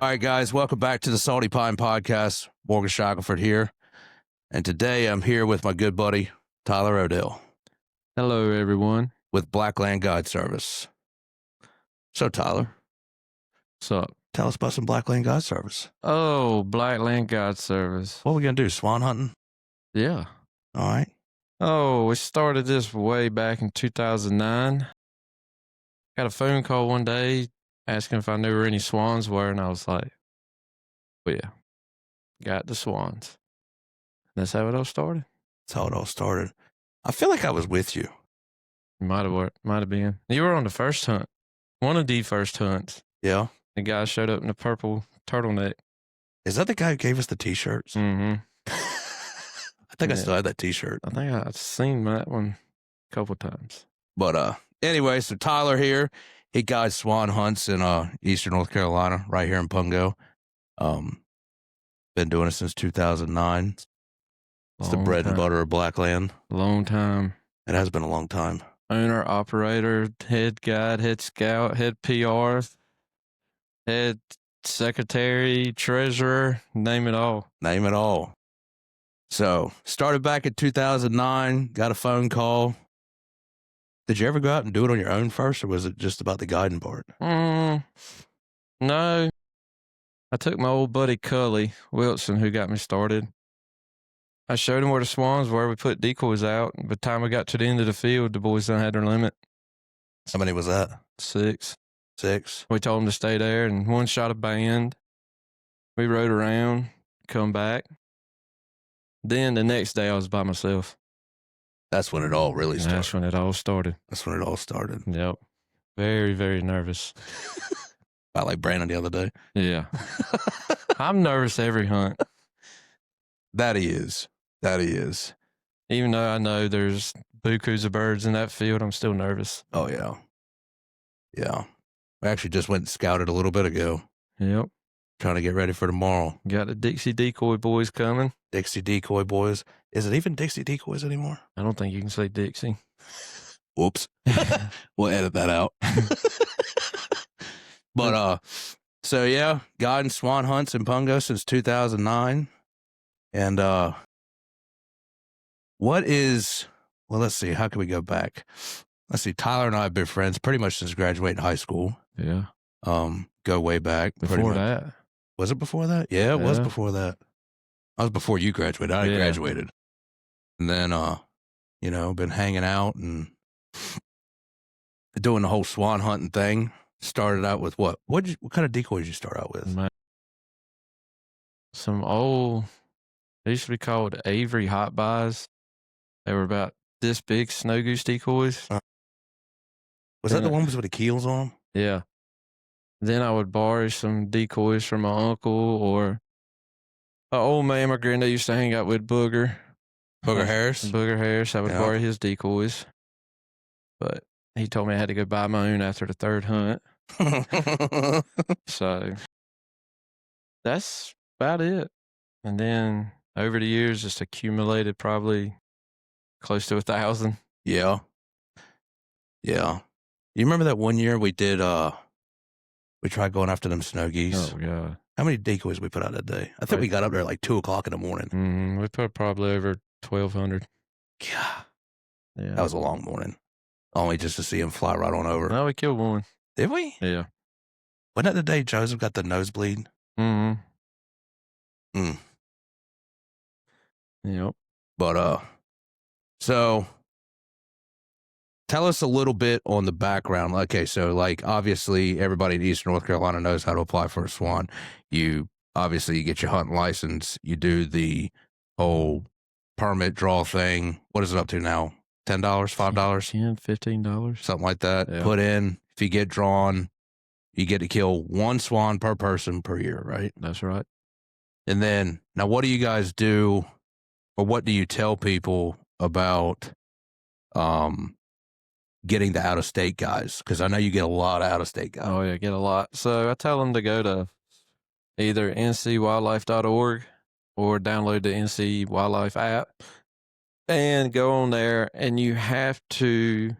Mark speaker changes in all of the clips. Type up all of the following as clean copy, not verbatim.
Speaker 1: All right, guys, welcome back to the Salty Pine Podcast. Morgan Shackelford here. And today I'm here with my good buddy, Tyler Odell.
Speaker 2: Hello, everyone.
Speaker 1: With Blackland Guide Service. So, Tyler.
Speaker 2: What's up?
Speaker 1: Tell us about some Blackland Guide Service.
Speaker 2: Oh, Blackland Guide Service.
Speaker 1: What are we going to do, swan hunting?
Speaker 2: Yeah.
Speaker 1: All right.
Speaker 2: Oh, we started this way back in 2009. Got a phone call one day asking if I knew where any swans were, and I was like, well, yeah, got the swans. That's how it all started.
Speaker 1: That's how it all started. I feel like I was with you.
Speaker 2: Might have been. You were on the first hunt. One of the first hunts.
Speaker 1: Yeah.
Speaker 2: The guy showed up in a purple turtleneck.
Speaker 1: Is that the guy who gave us the T-shirts?
Speaker 2: Mm-hmm.
Speaker 1: I think I still had that T-shirt.
Speaker 2: I think I've seen that one a couple times.
Speaker 1: But anyway, so Tyler here, he guides swan hunts in eastern North Carolina, right here in Pungo. Been doing it since 2009. It's the bread and butter of Blackland.
Speaker 2: Long time.
Speaker 1: It has been a long time.
Speaker 2: Owner, operator, head guide, head scout, head PR, head secretary, treasurer, name it all.
Speaker 1: Name it all. So, started back in 2009, got a phone call. Did you ever go out and do it on your own first, or was it just about the guiding part?
Speaker 2: No. I took my old buddy Cully Wilson, who got me started. I showed him where the swans were. We put decoys out. By the time we got to the end of the field, the boys done had their limit.
Speaker 1: How many was that?
Speaker 2: 6.
Speaker 1: 6.
Speaker 2: We told them to stay there, and one shot a band. We rode around, come back. Then the next day, I was by myself.
Speaker 1: That's when it all really started.
Speaker 2: That's when it all started.
Speaker 1: That's when it all started.
Speaker 2: Yep. Very, very nervous.
Speaker 1: About like Brandon the other day.
Speaker 2: Yeah. I'm nervous every hunt.
Speaker 1: That he is. That he is.
Speaker 2: Even though I know there's bukus of birds in that field, I'm still nervous.
Speaker 1: Oh, yeah. Yeah. We actually just went and scouted a little bit ago.
Speaker 2: Yep.
Speaker 1: Trying to get ready for tomorrow.
Speaker 2: Got the Dixie decoy boys coming.
Speaker 1: Dixie decoy boys. Is it even Dixie decoys anymore?
Speaker 2: I don't think you can say Dixie.
Speaker 1: Whoops. We'll edit that out. But, so yeah, guiding swan hunts in Pungo since 2009. And, let's see, how can we go back? Let's see, Tyler and I have been friends pretty much since graduating high school.
Speaker 2: Yeah.
Speaker 1: Go way back.
Speaker 2: Before that.
Speaker 1: Was it before that? Yeah, it was before that. I was before you graduated. I graduated. And then, been hanging out and doing the whole swan hunting thing. Started out with what? What kind of decoys did you start out with?
Speaker 2: Some old, they used to be called Avery hot buys. They were about this big snow goose decoys.
Speaker 1: Was that the ones with the keels on them?
Speaker 2: Yeah. Then I would borrow some decoys from my uncle or an old man my granddad used to hang out with, Booger.
Speaker 1: Booger Harris?
Speaker 2: Booger Harris. I would borrow his decoys. But he told me I had to go buy my own after the third hunt. So that's about it. And then over the years, just accumulated probably close to 1,000.
Speaker 1: Yeah. Yeah. You remember that one year we did, we tried going after them snow geese?
Speaker 2: Oh, God.
Speaker 1: How many decoys we put out that day? I think we got up there at like 2 o'clock in the morning.
Speaker 2: We put probably over 1,200.
Speaker 1: God.
Speaker 2: Yeah.
Speaker 1: That was a long morning. Only just to see him fly right on over.
Speaker 2: No, we killed one.
Speaker 1: Did we?
Speaker 2: Yeah.
Speaker 1: Wasn't that the day Joseph got the nosebleed?
Speaker 2: Mm-hmm. Yep.
Speaker 1: But, so tell us a little bit on the background. Okay, so like obviously everybody in Eastern North Carolina knows how to apply for a swan. You get your hunting license. You do the whole permit draw thing. What is it up to now? $10, $5,
Speaker 2: $10, $15,
Speaker 1: something like that.
Speaker 2: Yeah.
Speaker 1: Put in. If you get drawn, you get to kill 1 swan per person per year, right?
Speaker 2: That's right.
Speaker 1: And then now, what do you guys do, or what do you tell people about getting the out-of-state guys? Because I know you get a lot of out-of-state guys.
Speaker 2: Oh, yeah, get a lot. So I tell them to go to either ncwildlife.org or download the NC Wildlife app and go on there, and you have to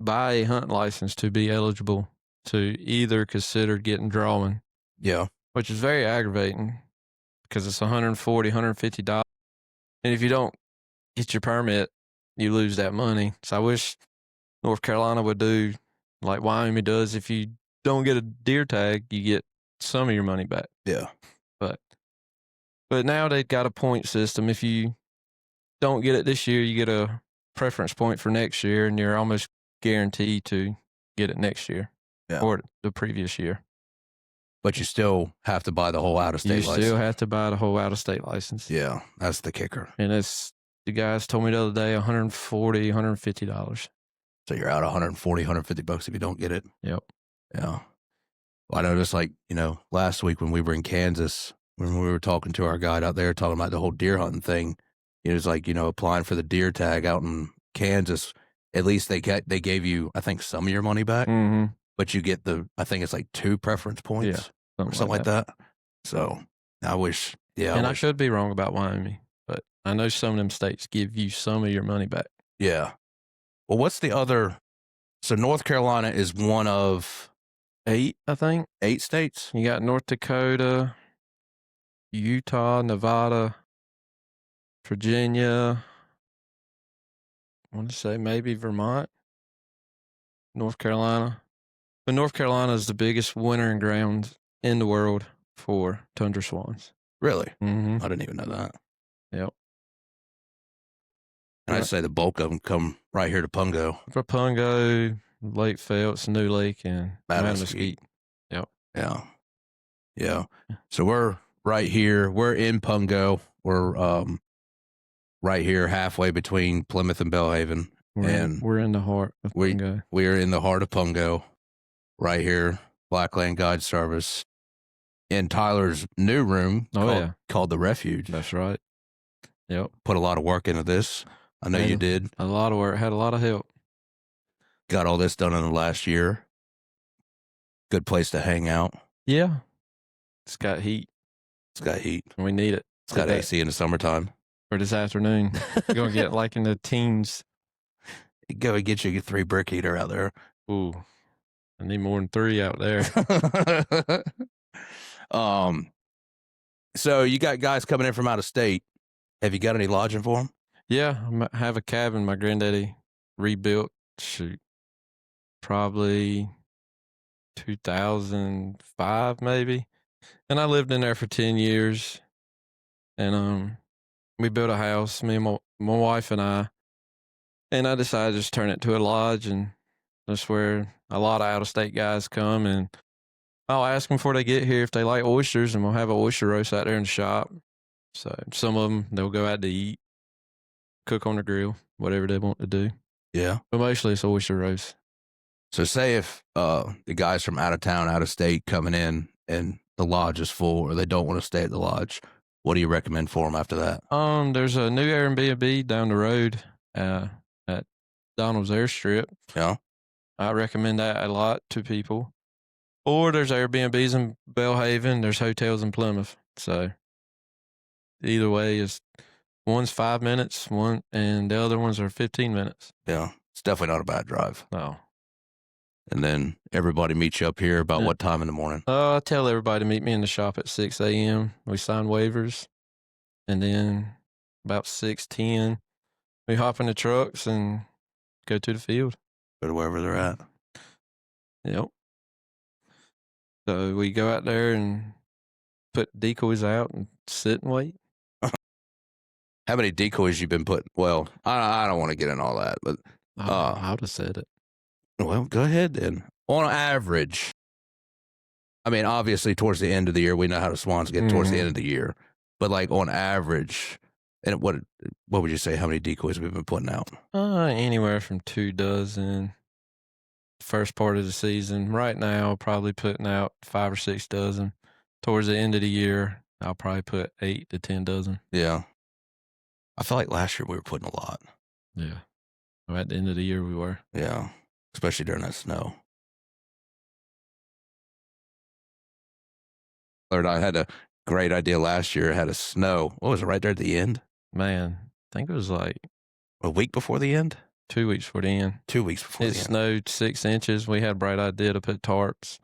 Speaker 2: buy a hunting license to be eligible to either consider getting drawing.
Speaker 1: Yeah.
Speaker 2: which is very aggravating because it's $140, $150. And if you don't get your permit, you lose that money. So I wish North Carolina would do like Wyoming does. If you don't get a deer tag, you get some of your money back.
Speaker 1: Yeah.
Speaker 2: But now they've got a point system. If you don't get it this year, you get a preference point for next year, and you're almost guaranteed to get it next year or the previous year.
Speaker 1: But you still have to buy the whole out-of-state license.
Speaker 2: You still have to buy the whole out-of-state license.
Speaker 1: Yeah, that's the kicker.
Speaker 2: And it's, the guys told me the other day, $140, $150.
Speaker 1: So you're out $140, $150 if you don't get it.
Speaker 2: Yep.
Speaker 1: Yeah. Well, I noticed, like, last week when we were in Kansas, when we were talking to our guide out there, talking about the whole deer hunting thing, it was like, applying for the deer tag out in Kansas, at least they gave you, I think, some of your money back, but you get I think it's like 2 preference points or something like that. So I wish,
Speaker 2: I could be wrong about Wyoming, but I know some of them states give you some of your money back.
Speaker 1: Yeah. Well, what's the other? So North Carolina is one of
Speaker 2: 8, I think.
Speaker 1: 8 states?
Speaker 2: You got North Dakota, Utah, Nevada, Virginia. I want to say maybe Vermont, North Carolina. But North Carolina is the biggest wintering ground in the world for tundra swans.
Speaker 1: Really?
Speaker 2: Mm-hmm.
Speaker 1: I didn't even know that.
Speaker 2: Yep.
Speaker 1: And I'd say the bulk of them come right here to Pungo.
Speaker 2: For Pungo, Lake Phelps, New Lake, and Mesquite. Yep.
Speaker 1: Yeah. Yeah. So we're right here. We're in Pungo. We're right here halfway between Plymouth and Belhaven.
Speaker 2: We're in the heart of Pungo.
Speaker 1: We are in the heart of Pungo, right here, Blackland Guide Service, in Tyler's new room called The Refuge.
Speaker 2: That's right. Yep.
Speaker 1: Put a lot of work into this. I know you did.
Speaker 2: A lot of work. Had a lot of help.
Speaker 1: Got all this done in the last year. Good place to hang out.
Speaker 2: Yeah. It's got heat.
Speaker 1: It's got heat.
Speaker 2: We need it.
Speaker 1: It's got AC in the summertime.
Speaker 2: For this afternoon. You're going to get like in the teens.
Speaker 1: Go and get you a 3 brick heater out there.
Speaker 2: Ooh. I need more than 3 out there.
Speaker 1: So you got guys coming in from out of state. Have you got any lodging for them?
Speaker 2: Yeah, I have a cabin my granddaddy rebuilt. Probably 2005 maybe. And I lived in there for 10 years. And we built a house, me and my wife and I. And I decided to just turn it to a lodge, and that's where a lot of out-of-state guys come. And I'll ask them before they get here if they like oysters, and we'll have an oyster roast out there in the shop. So some of them, they'll go out to eat, cook on the grill, whatever they want to do.
Speaker 1: Yeah.
Speaker 2: But mostly it's oyster roast.
Speaker 1: So say if the guys from out of town, out of state coming in and the lodge is full, or they don't want to stay at the lodge, what do you recommend for them after that?
Speaker 2: There's a new Airbnb down the road at Donald's Airstrip.
Speaker 1: Yeah.
Speaker 2: I recommend that a lot to people. Or there's Airbnbs in Belhaven. There's hotels in Plymouth. So either way, one's 5 minutes, and the other ones are 15 minutes.
Speaker 1: Yeah. It's definitely not a bad drive.
Speaker 2: No.
Speaker 1: And then everybody meets you up here about what time in the morning?
Speaker 2: I tell everybody to meet me in the shop at 6 a.m. We sign waivers. And then about 6:10, we hop in the trucks and go to the field.
Speaker 1: Go to wherever they're at.
Speaker 2: Yep. So we go out there and put decoys out and sit and wait.
Speaker 1: How many decoys you been putting? Well, I don't want to get in all that, but
Speaker 2: I would have said it.
Speaker 1: Well, go ahead then. On average, I mean, obviously towards the end of the year, we know how the swans get towards the end of the year, but like on average, and what would you say? How many decoys we've been putting out?
Speaker 2: Anywhere from 2 dozen. First part of the season. Right now, probably putting out 5 or 6 dozen. Towards the end of the year, I'll probably put 8 to 10 dozen.
Speaker 1: Yeah. I feel like last year we were putting a lot.
Speaker 2: Yeah. At the end of the year, we were.
Speaker 1: Yeah. Especially during that snow. I had a great idea last year. It had a snow. What was it, right there at the end?
Speaker 2: Man, I think it was like
Speaker 1: a week before the end?
Speaker 2: 2 weeks before the end.
Speaker 1: 2 weeks before the end.
Speaker 2: It snowed 6 inches. We had a bright idea to put tarps.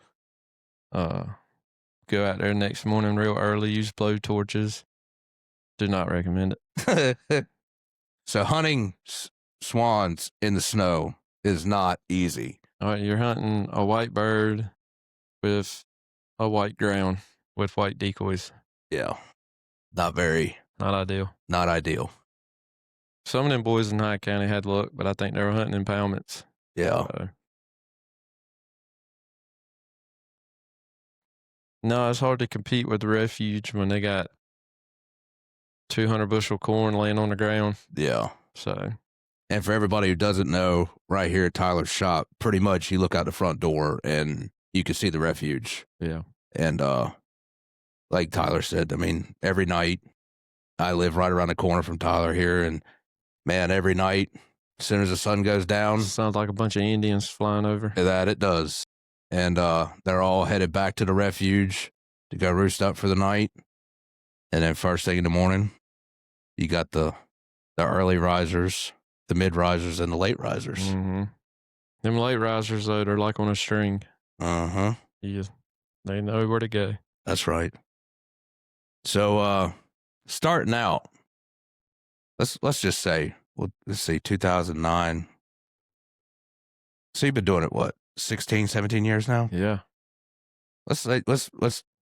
Speaker 2: go out there next morning real early, use blow torches. Do not recommend
Speaker 1: it. So hunting swans in the snow is not easy.
Speaker 2: All right, you're hunting a white bird with a white ground with white decoys.
Speaker 1: Yeah. Not
Speaker 2: ideal.
Speaker 1: Not ideal.
Speaker 2: Some of them boys in Hyde County had luck, but I think they were hunting impoundments.
Speaker 1: Yeah.
Speaker 2: No, it's hard to compete with the refuge when they got 200 bushel corn laying on the ground.
Speaker 1: Yeah.
Speaker 2: So,
Speaker 1: and for everybody who doesn't know, right here at Tyler's shop, pretty much you look out the front door and you can see the refuge.
Speaker 2: Yeah.
Speaker 1: And like Tyler said, I mean, every night I live right around the corner from Tyler here, and man, every night, as soon as the sun goes down,
Speaker 2: sounds like a bunch of Indians flying over.
Speaker 1: That it does. And they're all headed back to the refuge to go roost up for the night. And then first thing in the morning, you got the early risers, the mid risers, and the late risers.
Speaker 2: Mm-hmm. Them late risers, though, they're like on a string.
Speaker 1: Uh-huh.
Speaker 2: They know where to go.
Speaker 1: That's right. So starting out, let's just say, well, let's see, 2009. So you've been doing it, what, 16, 17 years now?
Speaker 2: Yeah.
Speaker 1: Let's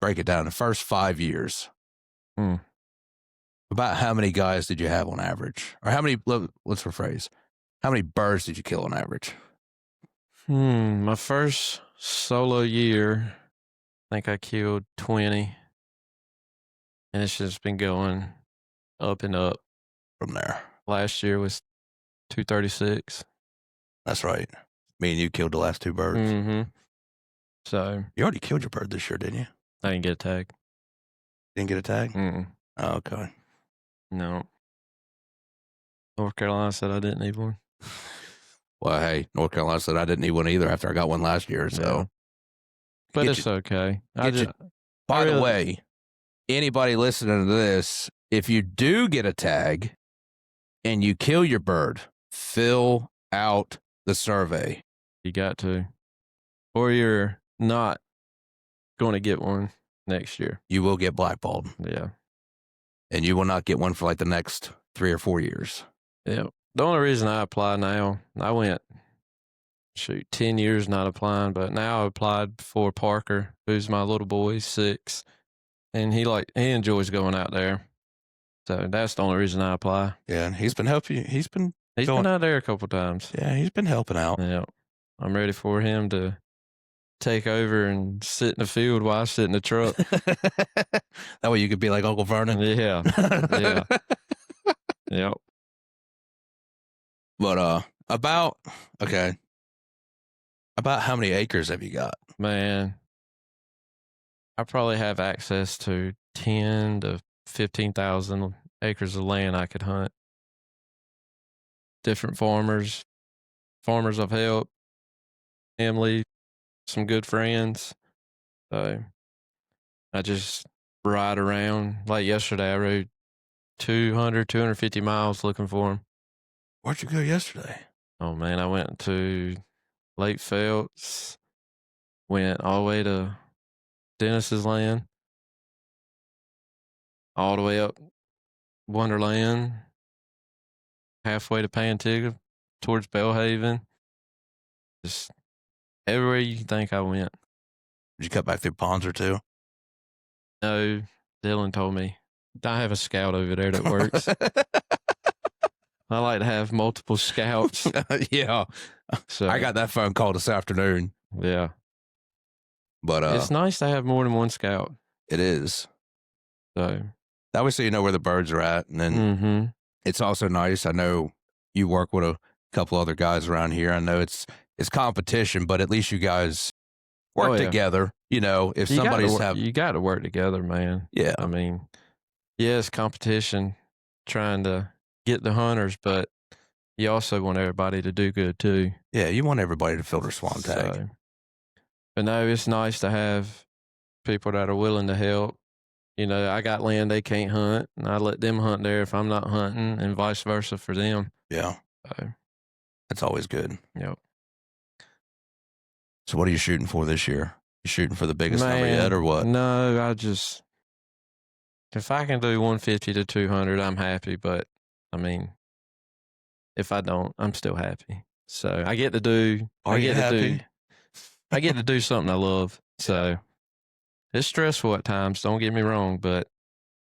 Speaker 1: break it down. The first 5 years. About how many guys did you have on average? Or how many, let's rephrase, how many birds did you kill on average?
Speaker 2: My first solo year, I think I killed 20. And it's just been going up and up
Speaker 1: from there.
Speaker 2: Last year was 236.
Speaker 1: That's right. Me and you killed the last 2 birds.
Speaker 2: Mm-hmm. So
Speaker 1: you already killed your bird this year, didn't you?
Speaker 2: I didn't get a tag.
Speaker 1: Didn't get a tag?
Speaker 2: Mm-mm.
Speaker 1: Oh, okay.
Speaker 2: No. North Carolina said I didn't need one.
Speaker 1: Well, hey, North Carolina said I didn't need one either after I got one last year. So,
Speaker 2: yeah. But it's okay.
Speaker 1: By the way, anybody listening to this, if you do get a tag and you kill your bird, fill out the survey.
Speaker 2: You got to, or you're not going to get one next year.
Speaker 1: You will get blackballed.
Speaker 2: Yeah.
Speaker 1: And you will not get one for like the next 3 or 4 years.
Speaker 2: Yeah. The only reason I apply now, I went, 10 years not applying, but now I applied for Parker, who's my little boy, he's 6. And he enjoys going out there. So that's the only reason I apply.
Speaker 1: Yeah, and he's been helping you. He's been
Speaker 2: out there a couple times.
Speaker 1: Yeah, he's been helping out.
Speaker 2: Yeah. I'm ready for him to take over and sit in the field while I sit in the truck.
Speaker 1: That way you could be like Uncle Vernon.
Speaker 2: Yeah. Yeah. Yep.
Speaker 1: But about how many acres have you got?
Speaker 2: Man, I probably have access to 10 to 15,000 acres of land I could hunt. Different farmers I've helped, family, some good friends. So I just ride around. Like yesterday, I rode 250 miles looking for them.
Speaker 1: Where'd you go yesterday?
Speaker 2: Oh, man, I went to Lake Phelps, went all the way to Dennis's land, all the way up Wonderland, halfway to Pantigga, towards Bellhaven. Just everywhere you can think I went.
Speaker 1: Did you cut back through ponds or 2?
Speaker 2: No, Dylan told me. I have a scout over there that works. I like to have multiple scouts.
Speaker 1: Yeah. So I got that phone call this afternoon.
Speaker 2: Yeah.
Speaker 1: But
Speaker 2: it's nice to have more than one scout.
Speaker 1: It is.
Speaker 2: So
Speaker 1: that way so you know where the birds are at. And then it's also nice. I know you work with a couple other guys around here. I know it's competition, but at least you guys work together. You know, if you
Speaker 2: got to work together, man.
Speaker 1: Yeah.
Speaker 2: I mean, it's competition trying to get the hunters, but you also want everybody to do good too.
Speaker 1: Yeah, you want everybody to fill their swan tag.
Speaker 2: So, but no, it's nice to have people that are willing to help. You know, I got land they can't hunt, and I let them hunt there if I'm not hunting, and vice versa for them.
Speaker 1: Yeah.
Speaker 2: So,
Speaker 1: that's always good.
Speaker 2: Yep.
Speaker 1: So what are you shooting for this year? You shooting for the biggest number yet, or what?
Speaker 2: No, if I can do 150 to 200, I'm happy. But I mean, if I don't, I'm still happy. So I get to do.
Speaker 1: Are you happy?
Speaker 2: I get to do something I love. So it's stressful at times. Don't get me wrong, but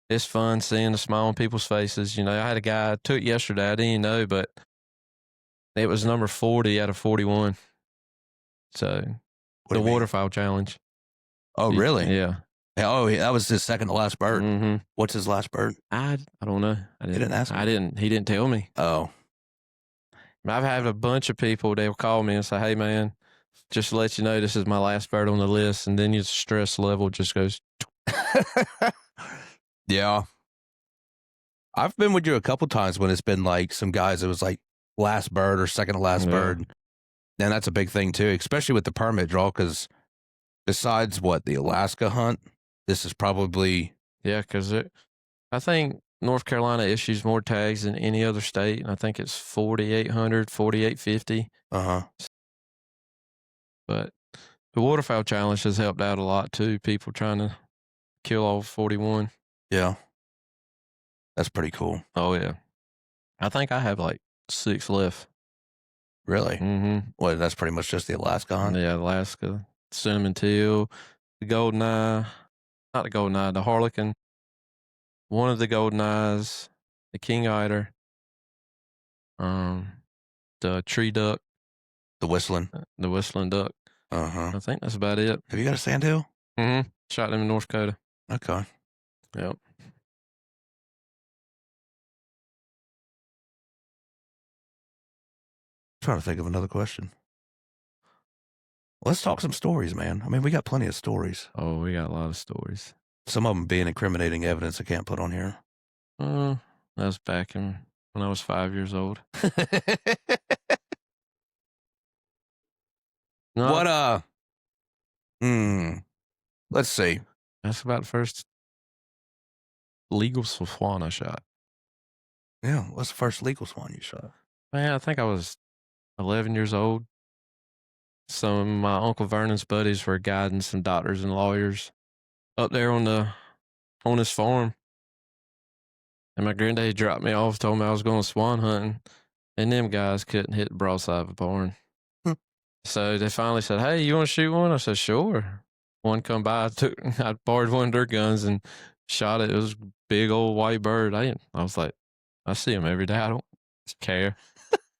Speaker 2: it's fun seeing the smile on people's faces. You know, I had a guy I took yesterday. I didn't even know, but it was number 40 out of 41. So the waterfowl challenge.
Speaker 1: Oh, really?
Speaker 2: Yeah.
Speaker 1: Oh, that was his second to last bird.
Speaker 2: Mm-hmm.
Speaker 1: What's his last bird?
Speaker 2: I don't know.
Speaker 1: You didn't ask me?
Speaker 2: He didn't tell me.
Speaker 1: Oh.
Speaker 2: I've had a bunch of people, they'll call me and say, hey, man, just to let you know, this is my last bird on the list. And then your stress level just goes.
Speaker 1: Yeah. I've been with you a couple times when it's been like some guys, it was like last bird or second to last bird. And that's a big thing too, especially with the permit draw, because besides the Alaska hunt, this is probably.
Speaker 2: Yeah, because I think North Carolina issues more tags than any other state. And I think it's 4,800, 4,850.
Speaker 1: Uh-huh.
Speaker 2: But the waterfowl challenge has helped out a lot too. People trying to kill all 41.
Speaker 1: Yeah. That's pretty cool.
Speaker 2: Oh, yeah. I think I have like 6 left.
Speaker 1: Really?
Speaker 2: Mm-hmm.
Speaker 1: Well, that's pretty much just the Alaska hunt?
Speaker 2: Yeah, Alaska, cinnamon teal, the golden eye, not the golden eye, the harlequin, one of the golden eyes, the king eider, the tree duck,
Speaker 1: The whistling?
Speaker 2: the whistling duck.
Speaker 1: Uh-huh.
Speaker 2: I think that's about it.
Speaker 1: Have you got a sandhill?
Speaker 2: Mm-hmm. Shot them in North Dakota.
Speaker 1: Okay.
Speaker 2: Yep.
Speaker 1: Trying to think of another question. Let's talk some stories, man. I mean, we got plenty of stories.
Speaker 2: Oh, we got a lot of stories.
Speaker 1: Some of them being incriminating evidence I can't put on here.
Speaker 2: That was back when I was 5 years old. No,
Speaker 1: What, let's see.
Speaker 2: that's about the first legal swan I shot.
Speaker 1: Yeah, what's the first legal swan you shot?
Speaker 2: Man, I think I was 11 years old. Some of my Uncle Vernon's buddies were guiding some doctors and lawyers up there on his farm. And my granddaddy dropped me off, told me I was going swan hunting, and them guys couldn't hit the broadside of a barn. So they finally said, hey, you want to shoot one? I said, sure. One come by, I borrowed one of their guns and shot it. It was a big old white bird. I was like, I see them every day. I don't care.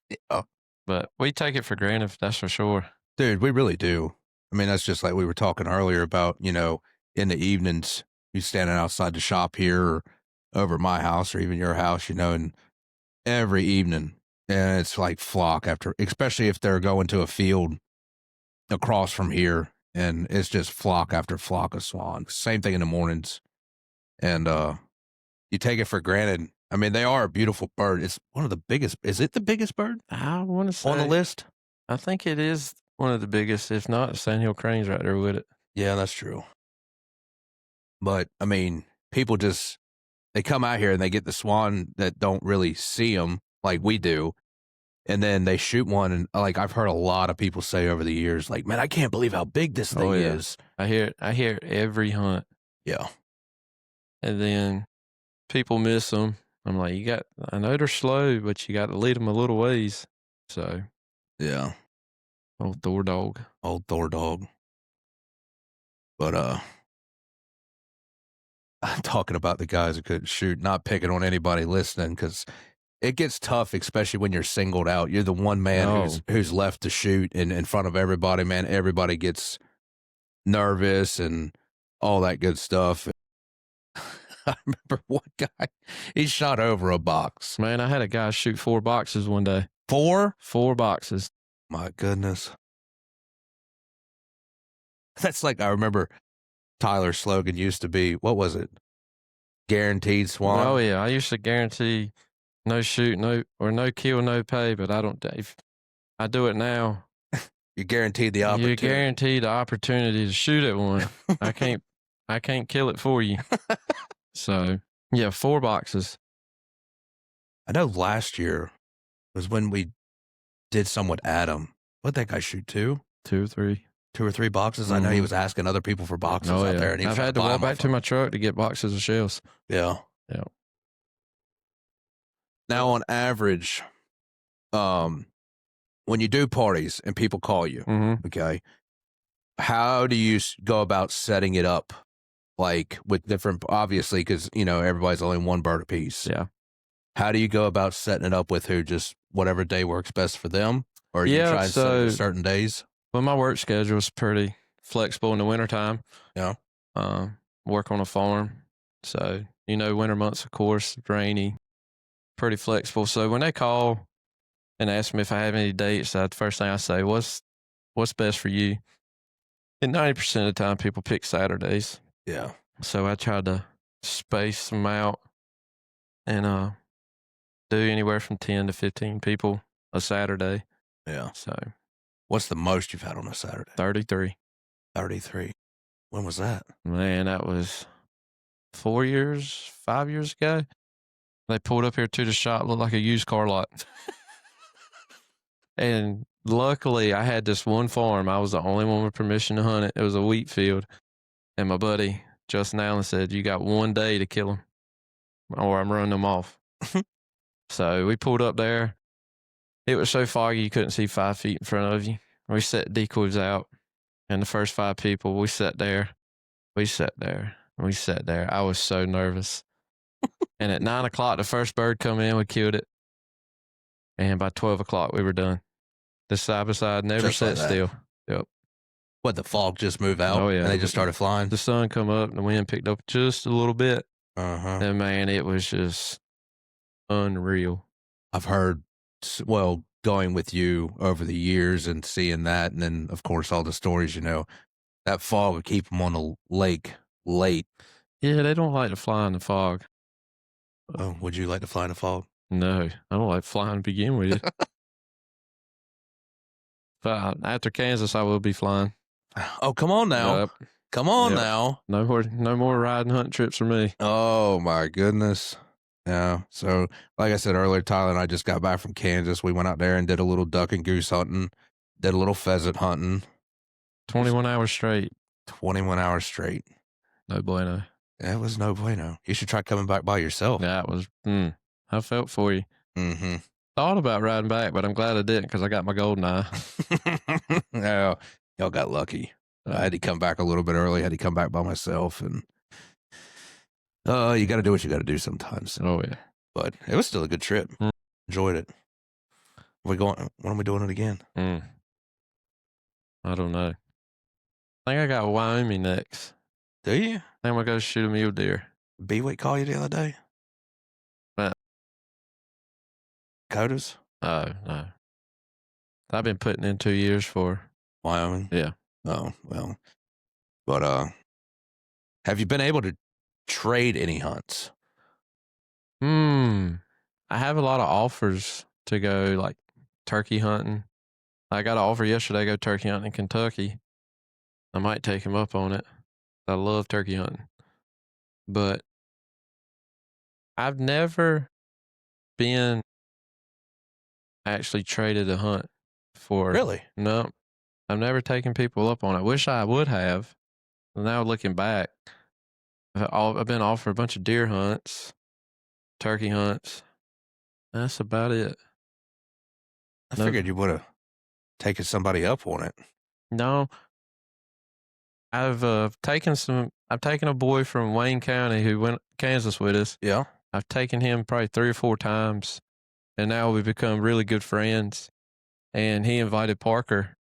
Speaker 1: Yeah.
Speaker 2: But we take it for granted, that's for sure.
Speaker 1: Dude, we really do. I mean, that's just like we were talking earlier about, in the evenings, you standing outside the shop here or over at my house or even your house, and every evening, and it's like flock after, especially if they're going to a field across from here, and it's just flock after flock of swans. Same thing in the mornings. And you take it for granted. I mean, they are a beautiful bird. It's one of the biggest. Is it the biggest bird
Speaker 2: I want to say
Speaker 1: on the list?
Speaker 2: I think it is one of the biggest, if not Sandhill Crane's right there with it.
Speaker 1: Yeah, that's true. But I mean, people they come out here and they get the swan that don't really see them like we do. And then they shoot one. And like, I've heard a lot of people say over the years, like, man, I can't believe how big this thing is.
Speaker 2: I hear it every hunt.
Speaker 1: Yeah.
Speaker 2: And then people miss them. I'm like, I know they're slow, but you got to lead them a little ways. So,
Speaker 1: yeah.
Speaker 2: Old Thor dog.
Speaker 1: But, I'm talking about the guys who couldn't shoot, not picking on anybody listening, because it gets tough, especially when you're singled out. You're the one man who's left to shoot in front of everybody, man. Everybody gets nervous and all that good stuff. I remember one guy, he shot over a box.
Speaker 2: Man, I had a guy shoot 4 boxes one day.
Speaker 1: 4?
Speaker 2: 4 boxes.
Speaker 1: My goodness. That's like, I remember Tyler's slogan used to be, what was it? Guaranteed swan.
Speaker 2: Oh yeah, I used to guarantee no shoot, no kill, no pay. But I don't. If I do it now,
Speaker 1: you guaranteed the opportunity.
Speaker 2: You guaranteed the opportunity to shoot at one. I can't kill it for you. So yeah, 4 boxes.
Speaker 1: I know last year was when we did some with Adam. What'd that guy shoot, 2?
Speaker 2: 2 or 3.
Speaker 1: 2 or 3 boxes? I know he was asking other people for boxes
Speaker 2: Oh,
Speaker 1: out
Speaker 2: yeah.
Speaker 1: there, and he was
Speaker 2: I've
Speaker 1: trying
Speaker 2: had
Speaker 1: to
Speaker 2: to
Speaker 1: buy
Speaker 2: walk
Speaker 1: 'em
Speaker 2: back
Speaker 1: off
Speaker 2: to
Speaker 1: of
Speaker 2: my truck to get boxes of shells.
Speaker 1: Yeah.
Speaker 2: Yeah.
Speaker 1: Now, on average, when you do parties and people call you,
Speaker 2: Mhm.
Speaker 1: okay, how do you go about setting it up? Like, with different obviously, because, everybody's only one bird apiece.
Speaker 2: Yeah.
Speaker 1: How do you go about setting it up with who? Just whatever day works best for them? Or you
Speaker 2: Yeah,
Speaker 1: try and set it to
Speaker 2: so
Speaker 1: certain days?
Speaker 2: well, my work schedule is pretty flexible in the wintertime.
Speaker 1: Yeah.
Speaker 2: Work on a farm. So, winter months, of course, rainy, pretty flexible. So when they call and ask me if I have any dates, the first thing I say, what's best for you? And 90% of the time, people pick Saturdays.
Speaker 1: Yeah.
Speaker 2: So I try to space them out and do anywhere from 10 to 15 people a Saturday.
Speaker 1: Yeah.
Speaker 2: So
Speaker 1: What's the most you've had on a Saturday?
Speaker 2: 33.
Speaker 1: 33. When was that?
Speaker 2: Man, that was 5 years ago. They pulled up here to the shop, looked like a used car lot. And luckily, I had this one farm. I was the only one with permission to hunt it. It was a wheat field. And my buddy, Justin Allen, said, "You got 1 day to kill them, or I'm running them off." So we pulled up there. It was so foggy you couldn't see 5 feet in front of you. We set decoys out, and the first 5 people, we sat there. We sat there. We sat there. I was so nervous. And at 9 o'clock, the first bird come in. We killed it. And by 12 o'clock, we were done. The side by side, never
Speaker 1: Just like
Speaker 2: sat
Speaker 1: that.
Speaker 2: still. Yep.
Speaker 1: What, the fog just moved out?
Speaker 2: Oh, yeah.
Speaker 1: And they just started flying?
Speaker 2: The sun come up and the wind picked up just a little bit.
Speaker 1: Uh-huh.
Speaker 2: And man, it was just unreal.
Speaker 1: I've heard, going with you over the years and seeing that, and then, of course, all the stories, that fog would keep them on the lake late.
Speaker 2: Yeah, they don't like to fly in the fog.
Speaker 1: Oh, would you like to fly in the fog?
Speaker 2: No, I don't like flying to begin with. But after Kansas, I will be flying.
Speaker 1: Oh, come on now.
Speaker 2: Yep.
Speaker 1: Come on
Speaker 2: Yep.
Speaker 1: now.
Speaker 2: No more riding hunt trips for me.
Speaker 1: Oh, my goodness. Yeah. So, like I said earlier, Tyler and I just got back from Kansas. We went out there and did a little duck and goose hunting, did a little pheasant hunting.
Speaker 2: 21 hours straight.
Speaker 1: 21 hours straight.
Speaker 2: No bueno.
Speaker 1: That was no bueno. You should try coming back by yourself.
Speaker 2: That was, I felt for you.
Speaker 1: Mm-hmm.
Speaker 2: Thought about riding back, but I'm glad I didn't because I got my golden eye.
Speaker 1: No, y'all got lucky. I had to come back a little bit early. Had to come back by myself, and you got to do what you got to do sometimes.
Speaker 2: Oh, yeah.
Speaker 1: But it was still a good trip. Enjoyed it. When are we doing it again?
Speaker 2: I don't know. I think I got Wyoming next.
Speaker 1: Do you?
Speaker 2: I think I'm going to go shoot a mule deer.
Speaker 1: B-Wait call you the other day? Codas?
Speaker 2: Oh, no. I've been putting in 2 years for
Speaker 1: Wyoming?
Speaker 2: Yeah.
Speaker 1: Oh, well. But have you been able to trade any hunts?
Speaker 2: I have a lot of offers to go like turkey hunting. I got an offer yesterday to go turkey hunting in Kentucky. I might take him up on it. I love turkey hunting. But I've never been actually traded a hunt for.
Speaker 1: Really?
Speaker 2: No. I've never taken people up on it. Wish I would have. Now looking back, I've been offered a bunch of deer hunts, turkey hunts. That's about it.
Speaker 1: I figured you would have taken somebody up on it.
Speaker 2: No. I've taken a boy from Wayne County who went to Kansas with us.
Speaker 1: Yeah.
Speaker 2: I've taken him probably 3 or 4 times, and now we've become really good friends. And he invited Parker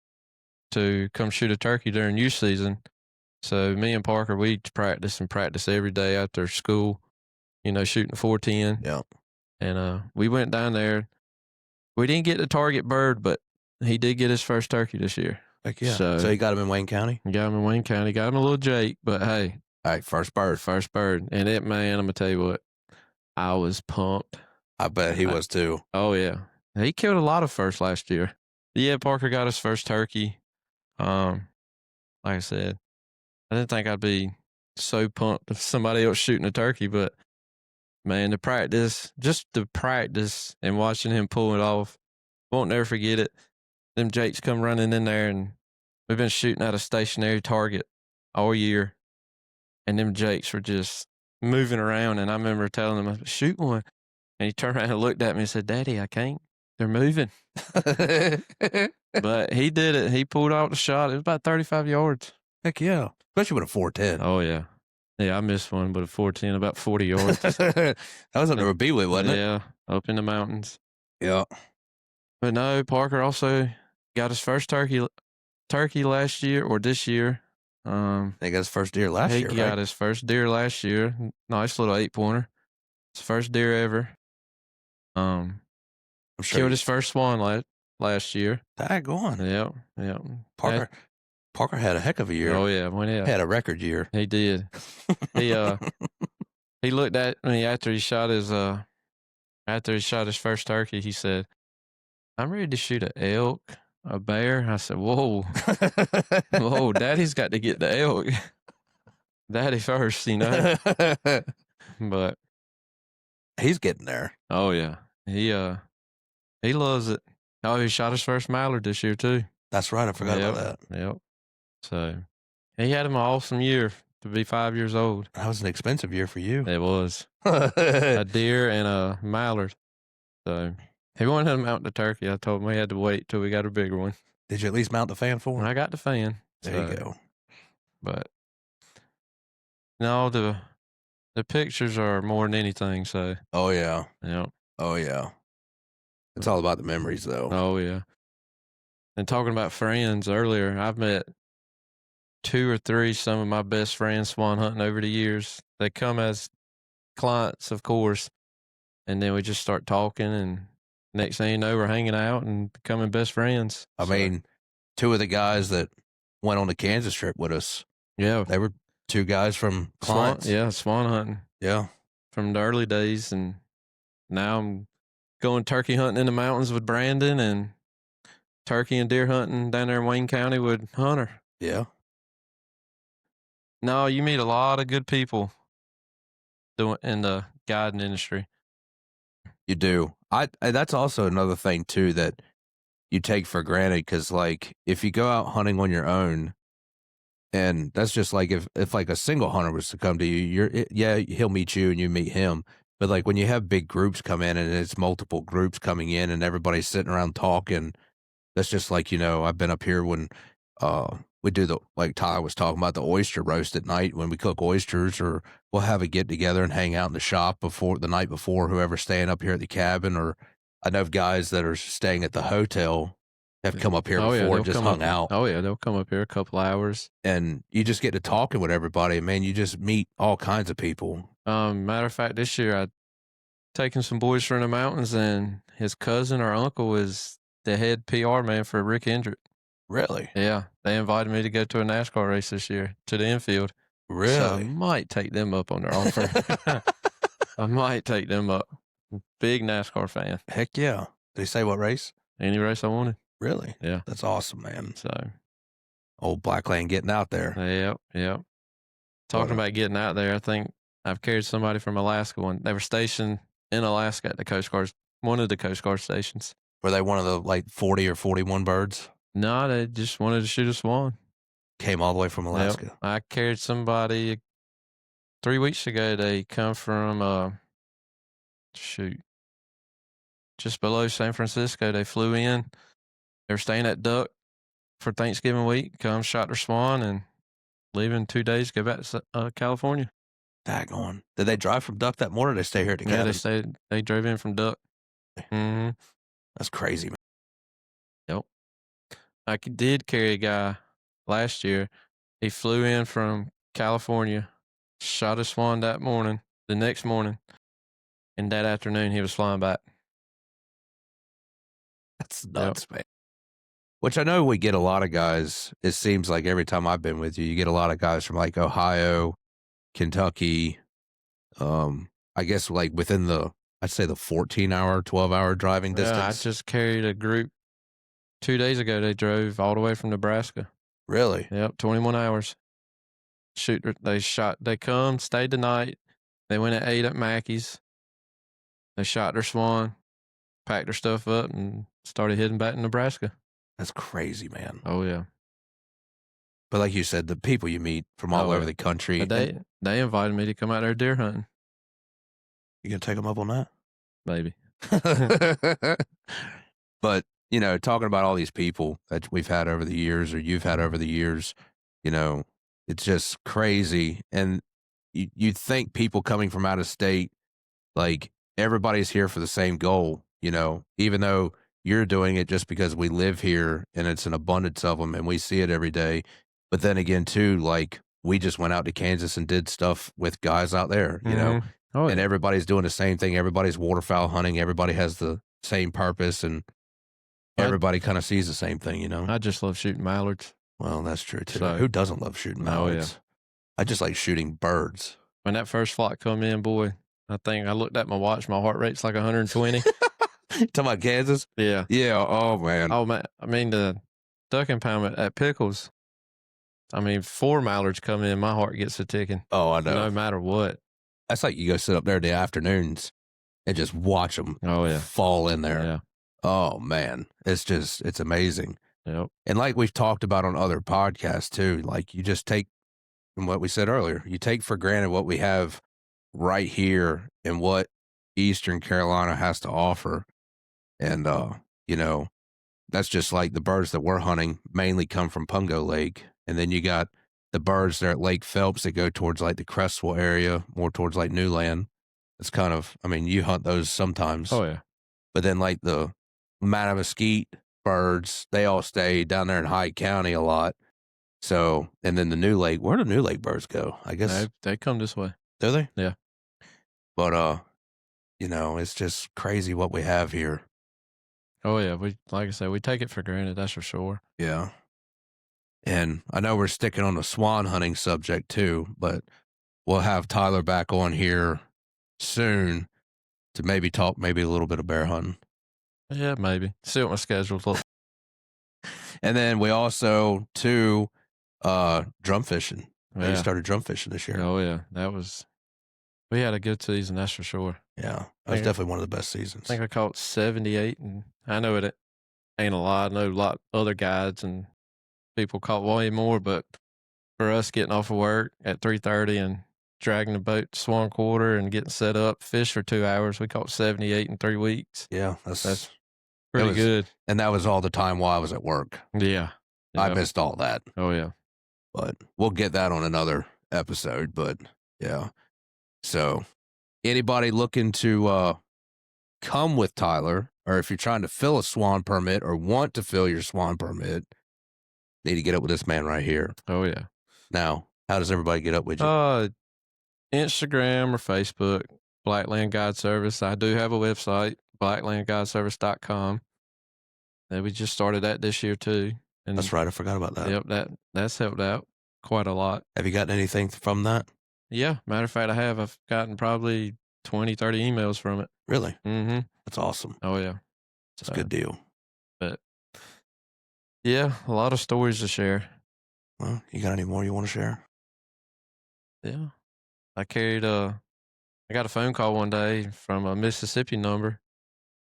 Speaker 2: to come shoot a turkey during youth season. So me and Parker, we practice every day after school, shooting 410.
Speaker 1: Yeah.
Speaker 2: And we went down there. We didn't get the target bird, but he did get his first turkey this year.
Speaker 1: Heck yeah.
Speaker 2: So
Speaker 1: you got him in Wayne County?
Speaker 2: Got him in Wayne County. Got him a little Jake, but hey.
Speaker 1: All right, first bird.
Speaker 2: First bird. And man, I'm going to tell you what, I was pumped.
Speaker 1: I bet he was too.
Speaker 2: Oh, yeah. He killed a lot of firsts last year. Yeah, Parker got his first turkey. Like I said, I didn't think I'd be so pumped if somebody else shooting a turkey, but man, the practice and watching him pull it off, won't never forget it. Them Jakes come running in there and we've been shooting at a stationary target all year, and them jakes were just moving around. And I remember telling him, "Shoot one," and he turned around and looked at me and said, "Daddy, I can't. They're moving." But he did it. He pulled out the shot. It was about 35 yards.
Speaker 1: Heck yeah. Especially with a 410.
Speaker 2: Oh, yeah. Yeah, I missed one, but a 410, about 40 yards.
Speaker 1: That was under a B-Wit, wasn't it?
Speaker 2: Yeah, up in the mountains.
Speaker 1: Yeah.
Speaker 2: But no, Parker also got his first turkey last year or this year.
Speaker 1: He got his first deer last year,
Speaker 2: He
Speaker 1: right?
Speaker 2: got his first deer last year. Nice little 8-pointer. His first deer ever.
Speaker 1: I'm sure
Speaker 2: Killed his first swan last year.
Speaker 1: Daggone.
Speaker 2: Yep.
Speaker 1: Parker had a heck of a year.
Speaker 2: Oh yeah, when he
Speaker 1: Had a record year.
Speaker 2: He did. He looked at me after he shot his first turkey. He said, "I'm ready to shoot an elk, a bear." I said, "Whoa, whoa, Daddy's got to get the elk, Daddy first, you know." But
Speaker 1: he's getting there.
Speaker 2: Oh yeah, he loves it. Oh, he shot his first mallard this year too.
Speaker 1: That's right. I forgot about that.
Speaker 2: Yep. So he had him an awesome year to be 5 years old.
Speaker 1: That was an expensive year for you.
Speaker 2: It was a deer and a mallard. So he wanted to mount the turkey. I told him we had to wait till we got a bigger one.
Speaker 1: Did you at least mount the fan for him?
Speaker 2: I got the fan.
Speaker 1: There you go.
Speaker 2: But no, the pictures are more than anything. So
Speaker 1: oh yeah,
Speaker 2: oh yeah,
Speaker 1: it's all about the memories though.
Speaker 2: Oh yeah. And talking about friends earlier, I've met 2 or 3 some of my best friends swan hunting over the years. They come as clients, of course, and then we just start talking, and next thing you know, we're hanging out and becoming best friends.
Speaker 1: I mean, 2 of the guys that went on the Kansas trip with us,
Speaker 2: yeah,
Speaker 1: they were 2 guys from clients.
Speaker 2: Swan hunting.
Speaker 1: Yeah,
Speaker 2: from the early days, and now I'm going turkey hunting in the mountains with Brandon, and turkey and deer hunting down there in Wayne County with Hunter.
Speaker 1: Yeah.
Speaker 2: No, you meet a lot of good people doing in the guiding industry.
Speaker 1: You do. That's also another thing too that you take for granted, because like if you go out hunting on your own, and that's just like if like a single hunter was to come to you, he'll meet you and you meet him. But like when you have big groups come in and it's multiple groups coming in and everybody's sitting around talking, that's just like, I've been up here when we do like Ty was talking about, the oyster roast at night when we cook oysters, or we'll have a get together and hang out in the shop the night before, whoever's staying up here at the cabin. Or I know of guys that are staying at the hotel have come up here before and just hung out.
Speaker 2: Oh yeah, they'll come up here a couple hours.
Speaker 1: And you just get to talking with everybody, and man, you just meet all kinds of people.
Speaker 2: Matter of fact, this year I taken some boys from the mountains, and his cousin or uncle is the head PR man for Rick Hendrick.
Speaker 1: Really?
Speaker 2: Yeah. They invited me to go to a NASCAR race this year to the infield.
Speaker 1: Really?
Speaker 2: So I might take them up on their offer. I might take them up. Big NASCAR fan.
Speaker 1: Heck yeah. Did he say what race?
Speaker 2: Any race I wanted.
Speaker 1: Really?
Speaker 2: Yeah.
Speaker 1: That's awesome, man.
Speaker 2: So
Speaker 1: old Blackland getting out there.
Speaker 2: Yep. Talking about getting out there, I think I've carried somebody from Alaska one. They were stationed in Alaska at the Coast Guard, one of the Coast Guard stations.
Speaker 1: Were they one of the like 40 or 41 birds?
Speaker 2: No, they just wanted to shoot a swan.
Speaker 1: Came all the way from Alaska.
Speaker 2: Yep. I carried somebody 3 weeks ago. They come from just below San Francisco. They flew in. They were staying at Duck for Thanksgiving week. Come, shot their swan, and leaving 2 days. Go back to California.
Speaker 1: Daggone. Did they drive from Duck that morning? Or they stay here at the cabin?
Speaker 2: Yeah, they drove in from Duck. Mm-hmm.
Speaker 1: That's crazy, man.
Speaker 2: Yep. I did carry a guy last year. He flew in from California, shot a swan the next morning, and that afternoon he was flying back.
Speaker 1: That's nuts, man. Which I know we get a lot of guys. It seems like every time I've been with you, you get a lot of guys from like Ohio, Kentucky. I guess like within I'd say the 14-hour, 12-hour driving distance.
Speaker 2: Yeah, I just carried a group 2 days ago. They drove all the way from Nebraska.
Speaker 1: Really?
Speaker 2: Yep, 21 hours. They come, stayed the night. They went at 8 at Mackey's. They shot their swan, packed their stuff up, and started heading back to Nebraska.
Speaker 1: That's crazy, man.
Speaker 2: Oh, yeah.
Speaker 1: But like you said, the people you meet from all
Speaker 2: Oh,
Speaker 1: over
Speaker 2: yeah.
Speaker 1: the country.
Speaker 2: But they invited me to come out there deer hunting.
Speaker 1: You gonna take them up on that?
Speaker 2: Maybe.
Speaker 1: But, you know, talking about all these people that we've had over the years or you've had over the years, you know, it's just crazy. And you think people coming from out of state, like everybody's here for the same goal, you know, even though you're doing it just because we live here and it's an abundance of them and we see it every day. But then again, too, like we just went out to Kansas and did stuff with guys out there, you know,
Speaker 2: Oh,
Speaker 1: and
Speaker 2: yeah.
Speaker 1: everybody's doing the same thing. Everybody's waterfowl hunting. Everybody has the same purpose and
Speaker 2: I,
Speaker 1: everybody kind of sees the same thing, you know?
Speaker 2: I just love shooting mallards.
Speaker 1: Well, that's true too.
Speaker 2: So,
Speaker 1: Who doesn't love shooting
Speaker 2: oh, yeah.
Speaker 1: mallards? I just like shooting birds.
Speaker 2: When that first flock come in, boy, I think I looked at my watch. My heart rate's like 120.
Speaker 1: Talking about Kansas?
Speaker 2: Yeah.
Speaker 1: Yeah. Oh, man.
Speaker 2: Oh, man. I mean, the duck impoundment at Pickles, I mean, 4 mallards come in, my heart gets a ticking.
Speaker 1: Oh, I know.
Speaker 2: No matter what.
Speaker 1: That's like you go sit up there in the afternoons and just watch them
Speaker 2: Oh, yeah.
Speaker 1: fall in there.
Speaker 2: Yeah.
Speaker 1: Oh, man. It's amazing.
Speaker 2: Yep.
Speaker 1: And like we've talked about on other podcasts too, like you just take, from what we said earlier, you take for granted what we have right here and what Eastern Carolina has to offer. And, you know, that's just like the birds that we're hunting mainly come from Pungo Lake. And then you got the birds there at Lake Phelps that go towards like the Crestville area, more towards like Newland. It's kind of, I mean, you hunt those sometimes.
Speaker 2: Oh, yeah.
Speaker 1: But then like the Mattawaskeet birds, they all stay down there in Hyde County a lot. So, and then the New Lake, where do New Lake birds go? I guess.
Speaker 2: They come this way.
Speaker 1: Do they?
Speaker 2: Yeah.
Speaker 1: But, you know, it's just crazy what we have here.
Speaker 2: Oh, yeah. Like I said, we take it for granted. That's for sure.
Speaker 1: Yeah. And I know we're sticking on the swan hunting subject too, but we'll have Tyler back on here soon to maybe talk maybe a little bit of bear hunting.
Speaker 2: Yeah, maybe. See what my schedule's like.
Speaker 1: And then we also too drum fishing.
Speaker 2: Yeah.
Speaker 1: We started drum fishing this year.
Speaker 2: Oh, yeah. We had a good season, that's for sure.
Speaker 1: Yeah. That was definitely one of the best seasons.
Speaker 2: I think I caught 78, and I know it ain't a lot. I know a lot other guides and people caught way more, but for us getting off of work at 3:30 and dragging the boat to Swan Quarter and getting set up, fish for 2 hours, we caught 78 in 3 weeks.
Speaker 1: Yeah,
Speaker 2: That's pretty good.
Speaker 1: And that was all the time while I was at work.
Speaker 2: Yeah.
Speaker 1: I missed all that.
Speaker 2: Oh, yeah.
Speaker 1: But we'll get that on another episode. But yeah. So anybody looking to come with Tyler, or if you're trying to fill a swan permit or want to fill your swan permit, need to get up with this man right here.
Speaker 2: Oh, yeah.
Speaker 1: Now, how does everybody get up with you?
Speaker 2: Instagram or Facebook, Blackland Guide Service. I do have a website, blacklandguideservice.com. And we just started that this year too. And
Speaker 1: That's right. I forgot about that.
Speaker 2: Yep, that's helped out quite a lot.
Speaker 1: Have you gotten anything from that?
Speaker 2: Yeah, matter of fact, I have. I've gotten probably 20, 30 emails from it.
Speaker 1: Really?
Speaker 2: Mm-hmm.
Speaker 1: That's awesome.
Speaker 2: Oh, yeah.
Speaker 1: That's a good deal.
Speaker 2: But, yeah, a lot of stories to share.
Speaker 1: Well, you got any more you want to share?
Speaker 2: Yeah. I got a phone call one day from a Mississippi number,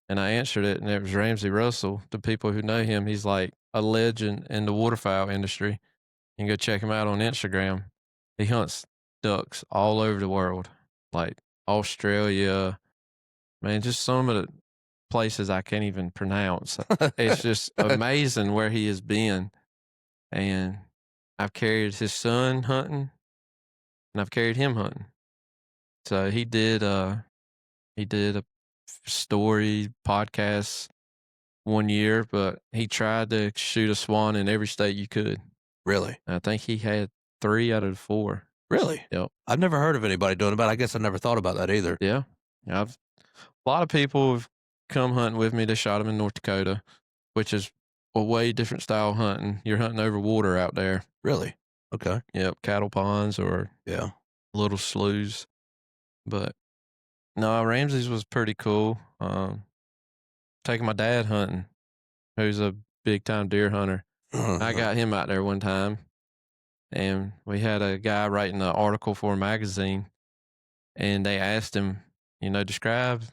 Speaker 2: and I answered it, and it was Ramsey Russell. The people who know him, he's like a legend in the waterfowl industry. You can go check him out on Instagram. He hunts ducks all over the world, like Australia, man, just some of the places I can't even pronounce. It's just amazing where he has been. And I've carried his son hunting, and I've carried him hunting. So he did a story podcast one year, but he tried to shoot a swan in every state you could.
Speaker 1: Really?
Speaker 2: And I think he had 3 out of the 4.
Speaker 1: Really?
Speaker 2: Yep.
Speaker 1: I've never heard of anybody doing it, but I guess I never thought about that either.
Speaker 2: Yeah. A lot of people have come hunting with me. They shot them in North Dakota, which is a way different style hunting. You're hunting over water out there.
Speaker 1: Really? Okay.
Speaker 2: Yep. Cattle ponds or little sloughs. But no, Ramsey's was pretty cool. Taking my dad hunting, who's a big time deer hunter. I got him out there one time, and we had a guy writing an article for a magazine, and they asked him, describe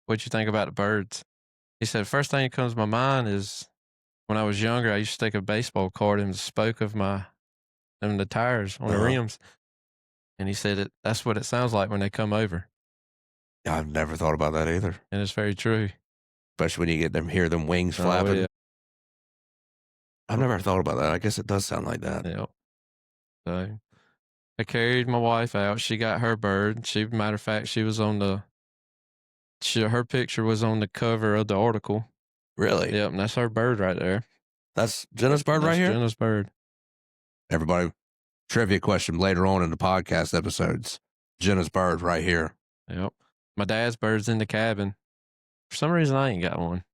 Speaker 2: what you think about the birds. He said, first thing that comes to my mind is when I was younger, I used to stick a baseball card in the spoke of my and the tires on the rims. And he said that's what it sounds like when they come over.
Speaker 1: I've never thought about that either.
Speaker 2: And it's very true.
Speaker 1: Especially when you hear them wings flapping.
Speaker 2: Yeah.
Speaker 1: I've never thought about that. I guess it does sound like that.
Speaker 2: Yep. So I carried my wife out. She got her bird. Matter of fact, she was on her picture was on the cover of the article.
Speaker 1: Really?
Speaker 2: Yep, and that's her bird right there.
Speaker 1: That's Jenna's bird right here?
Speaker 2: Jenna's bird.
Speaker 1: Everybody, trivia question later on in the podcast episodes. Jenna's bird right here.
Speaker 2: Yep. My dad's bird's in the cabin. For some reason, I ain't got one.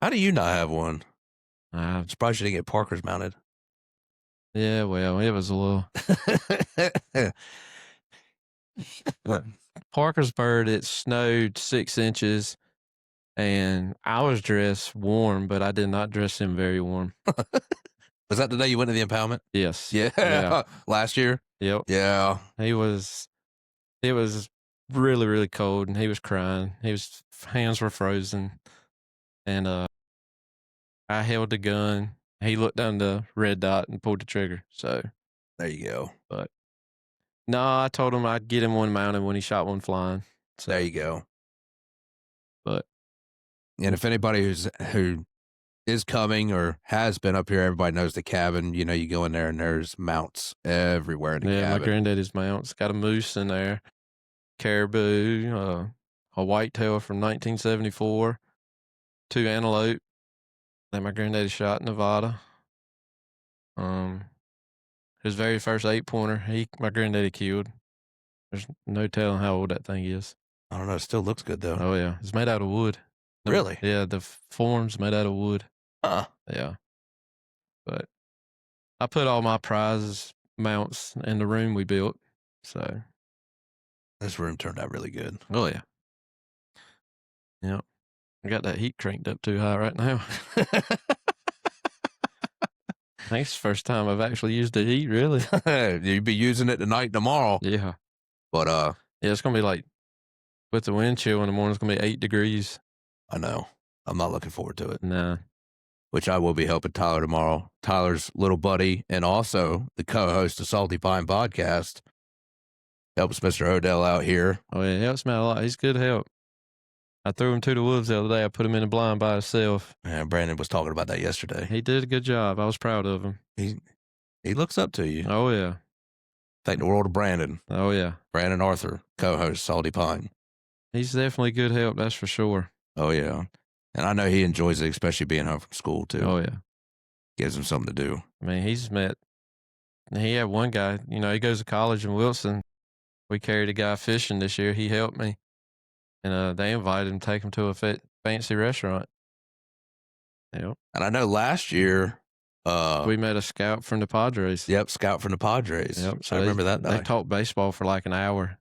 Speaker 1: How do you not have one? I'm surprised you didn't get Parker's mounted.
Speaker 2: Yeah, well, it was a little... Parker's bird, it snowed 6 inches, and I was dressed warm, but I did not dress him very warm.
Speaker 1: Was that the day you went to the impoundment?
Speaker 2: Yes.
Speaker 1: Yeah. Last year?
Speaker 2: Yep.
Speaker 1: Yeah.
Speaker 2: It was really, really cold, and he was crying. His hands were frozen, and I held the gun. He looked down the red dot and pulled the trigger. So
Speaker 1: there you go.
Speaker 2: But no, I told him I'd get him one mounted when he shot one flying. So
Speaker 1: there you go.
Speaker 2: But
Speaker 1: and if anybody who is coming or has been up here, everybody knows the cabin. You know, you go in there and there's mounts everywhere in the cabin.
Speaker 2: Yeah, my granddaddy's mounts. Got a moose in there, caribou, a whitetail from 1974, 2 antelope that my granddaddy shot in Nevada. His very first 8-pointer, my granddaddy killed. There's no telling how old that thing is.
Speaker 1: I don't know. It still looks good though.
Speaker 2: Oh yeah, it's made out of wood.
Speaker 1: Really?
Speaker 2: Yeah, the form's made out of wood.
Speaker 1: Yeah.
Speaker 2: But I put all my prizes mounts in the room we built. So
Speaker 1: this room turned out really good.
Speaker 2: Oh yeah. Yep. I got that heat cranked up too high right now. I think it's the first time I've actually used the heat, really.
Speaker 1: You'll be using it tonight, tomorrow.
Speaker 2: Yeah.
Speaker 1: But
Speaker 2: yeah, it's gonna be like with the wind chill in the morning. It's gonna be 8 degrees.
Speaker 1: I know. I'm not looking forward to it.
Speaker 2: Nah.
Speaker 1: Which I will be helping Tyler tomorrow. Tyler's little buddy and also the co-host of Salty Pine Podcast. Helps Mr. Odell out here.
Speaker 2: Oh yeah, he helps me out a lot. He's good help. I threw him to the wolves the other day. I put him in a blind by himself.
Speaker 1: Yeah, Brandon was talking about that yesterday.
Speaker 2: He did a good job. I was proud of him.
Speaker 1: He looks up to you.
Speaker 2: Oh yeah.
Speaker 1: Thank the world of Brandon.
Speaker 2: Oh yeah.
Speaker 1: Brandon Arthur, co-host Salty Pine.
Speaker 2: He's definitely good help, that's for sure.
Speaker 1: Oh yeah. And I know he enjoys it, especially being home from school too.
Speaker 2: Oh yeah.
Speaker 1: Gives him something to do.
Speaker 2: I mean, he had one guy, he goes to college in Wilson. We carried a guy fishing this year. He helped me. And they invited him to take him to a fancy restaurant. Yep.
Speaker 1: And I know last year
Speaker 2: we met a scout from the Padres.
Speaker 1: Yep, scout from the Padres.
Speaker 2: Yep. So
Speaker 1: I remember that night.
Speaker 2: They talked baseball for like an hour.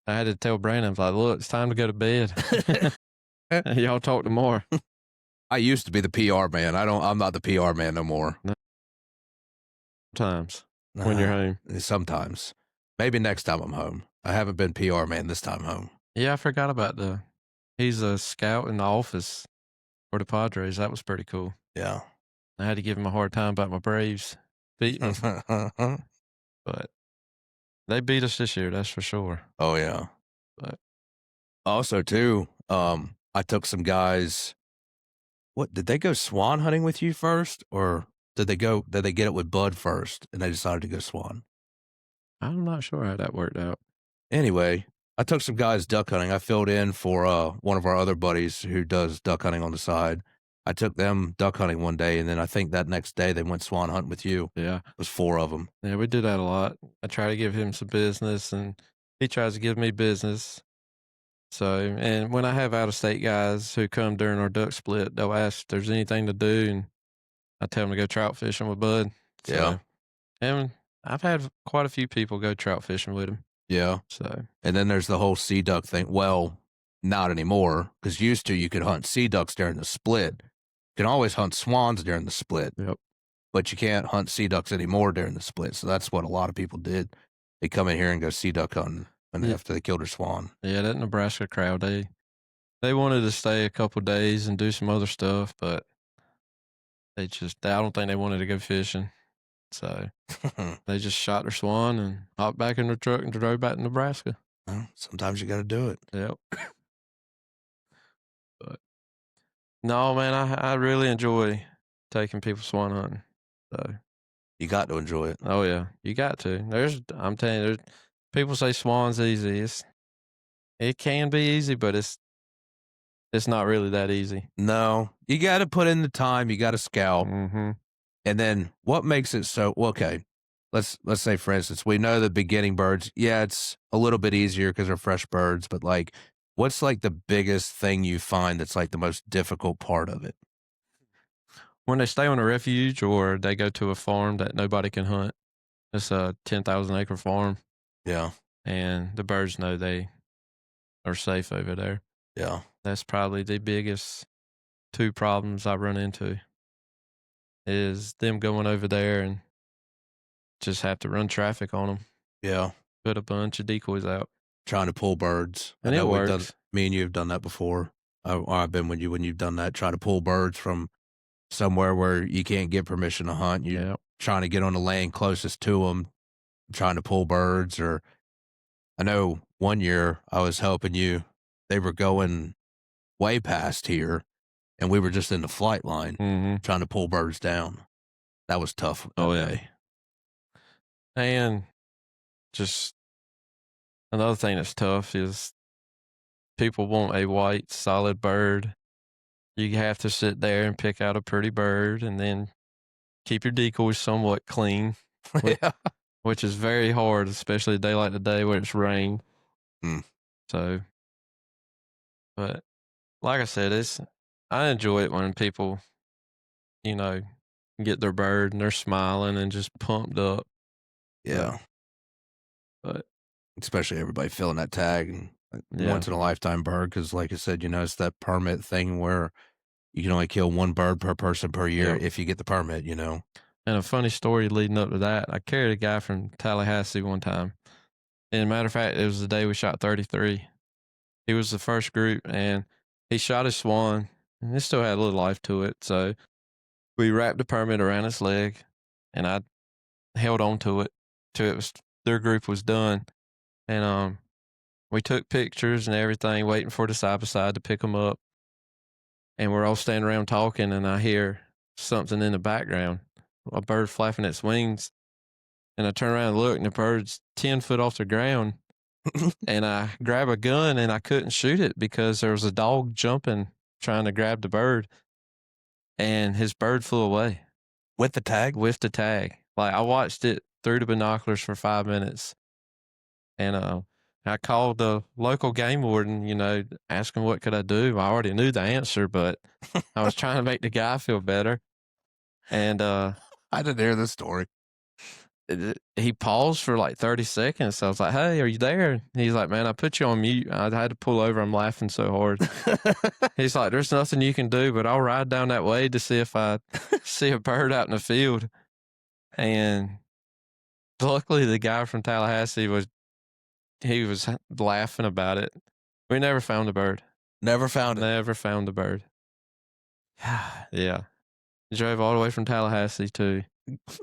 Speaker 2: I had to tell Brandon, I was like, look, it's time to go to bed. Y'all talk tomorrow.
Speaker 1: I used to be the PR man. I'm not the PR man no more.
Speaker 2: No. Sometimes when you're home.
Speaker 1: Sometimes. Maybe next time I'm home. I haven't been PR man this time home.
Speaker 2: Yeah, I forgot about he's a scout in the office for the Padres. That was pretty cool.
Speaker 1: Yeah.
Speaker 2: I had to give him a hard time about my Braves beating us. But they beat us this year, that's for sure.
Speaker 1: Oh, yeah.
Speaker 2: But
Speaker 1: also, too, I took some guys. What, did they go swan hunting with you first? Or did they get it with Bud first and they decided to go swan?
Speaker 2: I'm not sure how that worked out.
Speaker 1: Anyway, I took some guys duck hunting. I filled in for one of our other buddies who does duck hunting on the side. I took them duck hunting one day, and then I think that next day they went swan hunting with you.
Speaker 2: Yeah.
Speaker 1: It was 4 of them.
Speaker 2: Yeah, we did that a lot. I try to give him some business, and he tries to give me business. So, and when I have out-of-state guys who come during our duck split, they'll ask if there's anything to do, and I tell them to go trout fishing with Bud. So,
Speaker 1: yeah.
Speaker 2: And I've had quite a few people go trout fishing with him.
Speaker 1: Yeah.
Speaker 2: So,
Speaker 1: and then there's the whole sea duck thing. Well, not anymore, because used to you could hunt sea ducks during the split. You can always hunt swans during the split.
Speaker 2: Yep.
Speaker 1: But you can't hunt sea ducks anymore during the split. So that's what a lot of people did. They come in here and go sea duck hunting after they killed their swan.
Speaker 2: Yeah, that Nebraska crowd, they wanted to stay a couple days and do some other stuff, but I don't think they wanted to go fishing. So they just shot their swan and hopped back in the truck and drove back to Nebraska.
Speaker 1: Well, sometimes you got to do it.
Speaker 2: Yep. But no, man, I really enjoy taking people swan hunting. So
Speaker 1: You got to enjoy it.
Speaker 2: oh yeah, you got to. I'm telling you, people say swan's easy. It can be easy, but it's not really that easy.
Speaker 1: No, you got to put in the time. You got to scout.
Speaker 2: Mm-hmm.
Speaker 1: And then what makes it so okay? Let's say, for instance, we know the beginning birds. Yeah, it's a little bit easier because they're fresh birds. But like, what's like the biggest thing you find that's like the most difficult part of it?
Speaker 2: When they stay on a refuge or they go to a farm that nobody can hunt. It's a 10,000 acre farm,
Speaker 1: Yeah,
Speaker 2: and the birds know they are safe over there.
Speaker 1: yeah,
Speaker 2: That's probably the biggest two problems I run into is them going over there and just have to run traffic on them,
Speaker 1: yeah.
Speaker 2: put a bunch of decoys out.
Speaker 1: Trying to pull birds.
Speaker 2: And
Speaker 1: I
Speaker 2: it
Speaker 1: know we've done.
Speaker 2: works.
Speaker 1: Me and you have done that before. I've been with you when you've done that. Trying to pull birds from somewhere where you can't get permission to hunt. You're
Speaker 2: Yeah.
Speaker 1: trying to get on the land closest to them, trying to pull birds. Or I know one year I was helping you. They were going way past here, and we were just in the flight line
Speaker 2: Mm-hmm.
Speaker 1: trying to pull birds down. That was tough. That
Speaker 2: Oh, yeah.
Speaker 1: day.
Speaker 2: And just another thing that's tough is people want a white, solid bird. You have to sit there and pick out a pretty bird and then keep your decoys somewhat clean.
Speaker 1: Yeah.
Speaker 2: Which is very hard, especially a day like today where it's rain.
Speaker 1: Mm.
Speaker 2: So, but like I said, I enjoy it when people, you know, get their bird and they're smiling and just pumped up.
Speaker 1: Yeah.
Speaker 2: But
Speaker 1: Especially everybody filling that tag and
Speaker 2: yeah,
Speaker 1: once in a lifetime bird. Cause like I said, it's that permit thing where you can only kill one bird per person per year
Speaker 2: yeah.
Speaker 1: if you get the permit,
Speaker 2: And a funny story leading up to that, I carried a guy from Tallahassee one time. And matter of fact, it was the day we shot 33. He was the first group and he shot his swan and it still had a little life to it. So we wrapped the permit around his leg and I held on to it till their group was done. And we took pictures and everything, waiting for the side by side to pick them up. And we're all standing around talking, and I hear something in the background, a bird flapping its wings. And I turn around and look, and the bird's 10 foot off the ground. And I grab a gun, and I couldn't shoot it because there was a dog jumping, trying to grab the bird. And his bird flew away.
Speaker 1: With the tag?
Speaker 2: With the tag. Like, I watched it through the binoculars for 5 minutes. And I called the local game warden, asking what could I do. I already knew the answer, but I was trying to make the guy feel better. And
Speaker 1: I didn't hear this story.
Speaker 2: he paused for like 30 seconds. So I was like, "Hey, are you there?" He's like, "Man, I put you on mute. I had to pull over. I'm laughing so hard." He's like, "There's nothing you can do, but I'll ride down that way to see if I see a bird out in the field." And luckily, the guy from Tallahassee was laughing about it. We never found the bird.
Speaker 1: Never found it.
Speaker 2: Never found the bird. Yeah. Drove all the way from Tallahassee to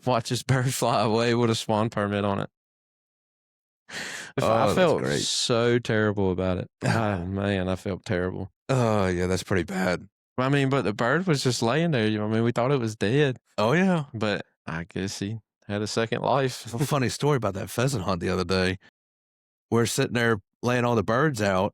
Speaker 2: watch this bird fly away with a swan permit on it. I felt
Speaker 1: great.
Speaker 2: so terrible about it. Oh, man, I felt terrible.
Speaker 1: Oh, yeah, that's pretty bad.
Speaker 2: I mean, but the bird was just laying there. We thought it was dead.
Speaker 1: Oh, yeah.
Speaker 2: But I guess he had a second life.
Speaker 1: A funny story about that pheasant hunt the other day. We're sitting there laying all the birds out,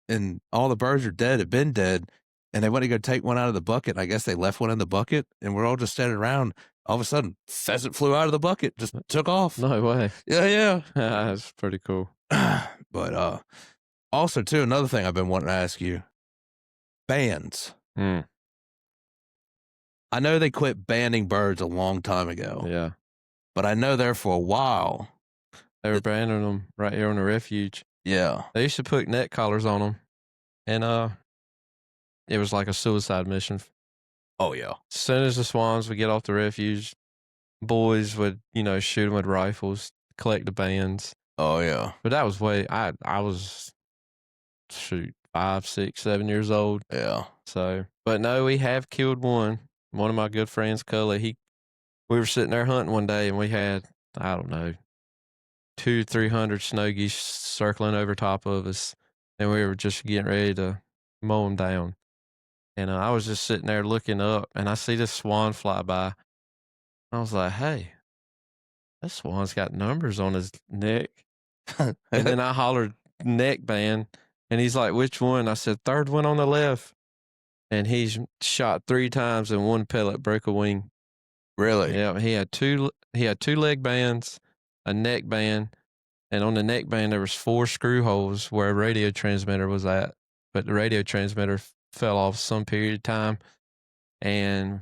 Speaker 1: and all the birds are dead, had been dead, and they went to go take one out of the bucket. And I guess they left one in the bucket, and we're all just standing around. All of a sudden, pheasant flew out of the bucket, just took off.
Speaker 2: No way.
Speaker 1: Yeah.
Speaker 2: That's pretty cool.
Speaker 1: But also, too, another thing I've been wanting to ask you. Bands.
Speaker 2: Mm,
Speaker 1: I know they quit banning birds a long time ago,
Speaker 2: yeah.
Speaker 1: but I know there for a while.
Speaker 2: They were banning them right here on the refuge.
Speaker 1: Yeah.
Speaker 2: They used to put neck collars on them, and it was like a suicide mission.
Speaker 1: Oh, yeah.
Speaker 2: As soon as the swans would get off the refuge, boys would, shoot them with rifles, collect the bands.
Speaker 1: Oh, yeah.
Speaker 2: But that was I was, 5, 6, 7 years old.
Speaker 1: Yeah.
Speaker 2: So, but no, we have killed one. One of my good friends, Cully, we were sitting there hunting one day and we had, I don't know, 200-300 snow geese circling over top of us. And we were just getting ready to mow them down. And I was just sitting there looking up and I see this swan fly by. I was like, hey, that swan's got numbers on his neck. And then I hollered neck band and he's like, which one? I said, third one on the left. And he's shot 3 times and one pellet broke a wing.
Speaker 1: Really?
Speaker 2: Yeah, he had two leg bands, a neck band, and on the neck band there was 4 screw holes where a radio transmitter was at. But the radio transmitter fell off some period of time. And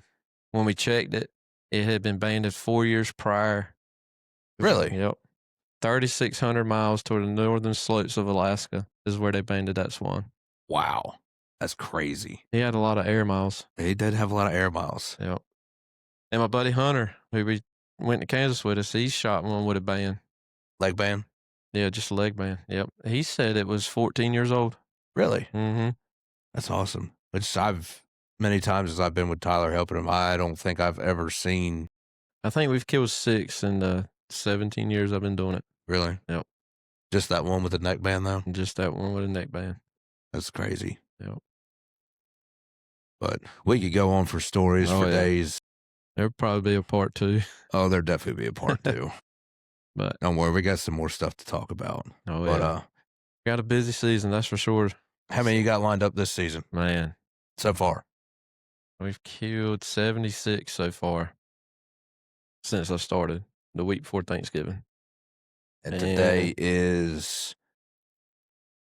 Speaker 2: when we checked it, it had been banded 4 years prior.
Speaker 1: Really?
Speaker 2: Yep. 3,600 miles toward the northern slopes of Alaska is where they banded that swan.
Speaker 1: Wow. That's crazy.
Speaker 2: He had a lot of air miles.
Speaker 1: He did have a lot of air miles.
Speaker 2: Yep. And my buddy Hunter, who we went to Kansas with us, he shot one with a band.
Speaker 1: Leg band?
Speaker 2: Yeah, just a leg band. Yep. He said it was 14 years old.
Speaker 1: Really?
Speaker 2: Mm-hmm.
Speaker 1: That's awesome. Which many times as I've been with Tyler helping him, I don't think I've ever seen.
Speaker 2: I think we've killed 6 in the 17 years I've been doing it.
Speaker 1: Really?
Speaker 2: Yep.
Speaker 1: Just that one with the neck band, though?
Speaker 2: Just that one with a neck band.
Speaker 1: That's crazy.
Speaker 2: Yep.
Speaker 1: But we could go on for stories for days.
Speaker 2: There'll probably be a part 2.
Speaker 1: Oh, there'll definitely be a part 2.
Speaker 2: But
Speaker 1: don't worry, we got some more stuff to talk about.
Speaker 2: Oh, yeah. Got a busy season, that's for sure.
Speaker 1: How many you got lined up this season?
Speaker 2: Man.
Speaker 1: So far?
Speaker 2: We've killed 76 so far since I started, the week before Thanksgiving.
Speaker 1: And today is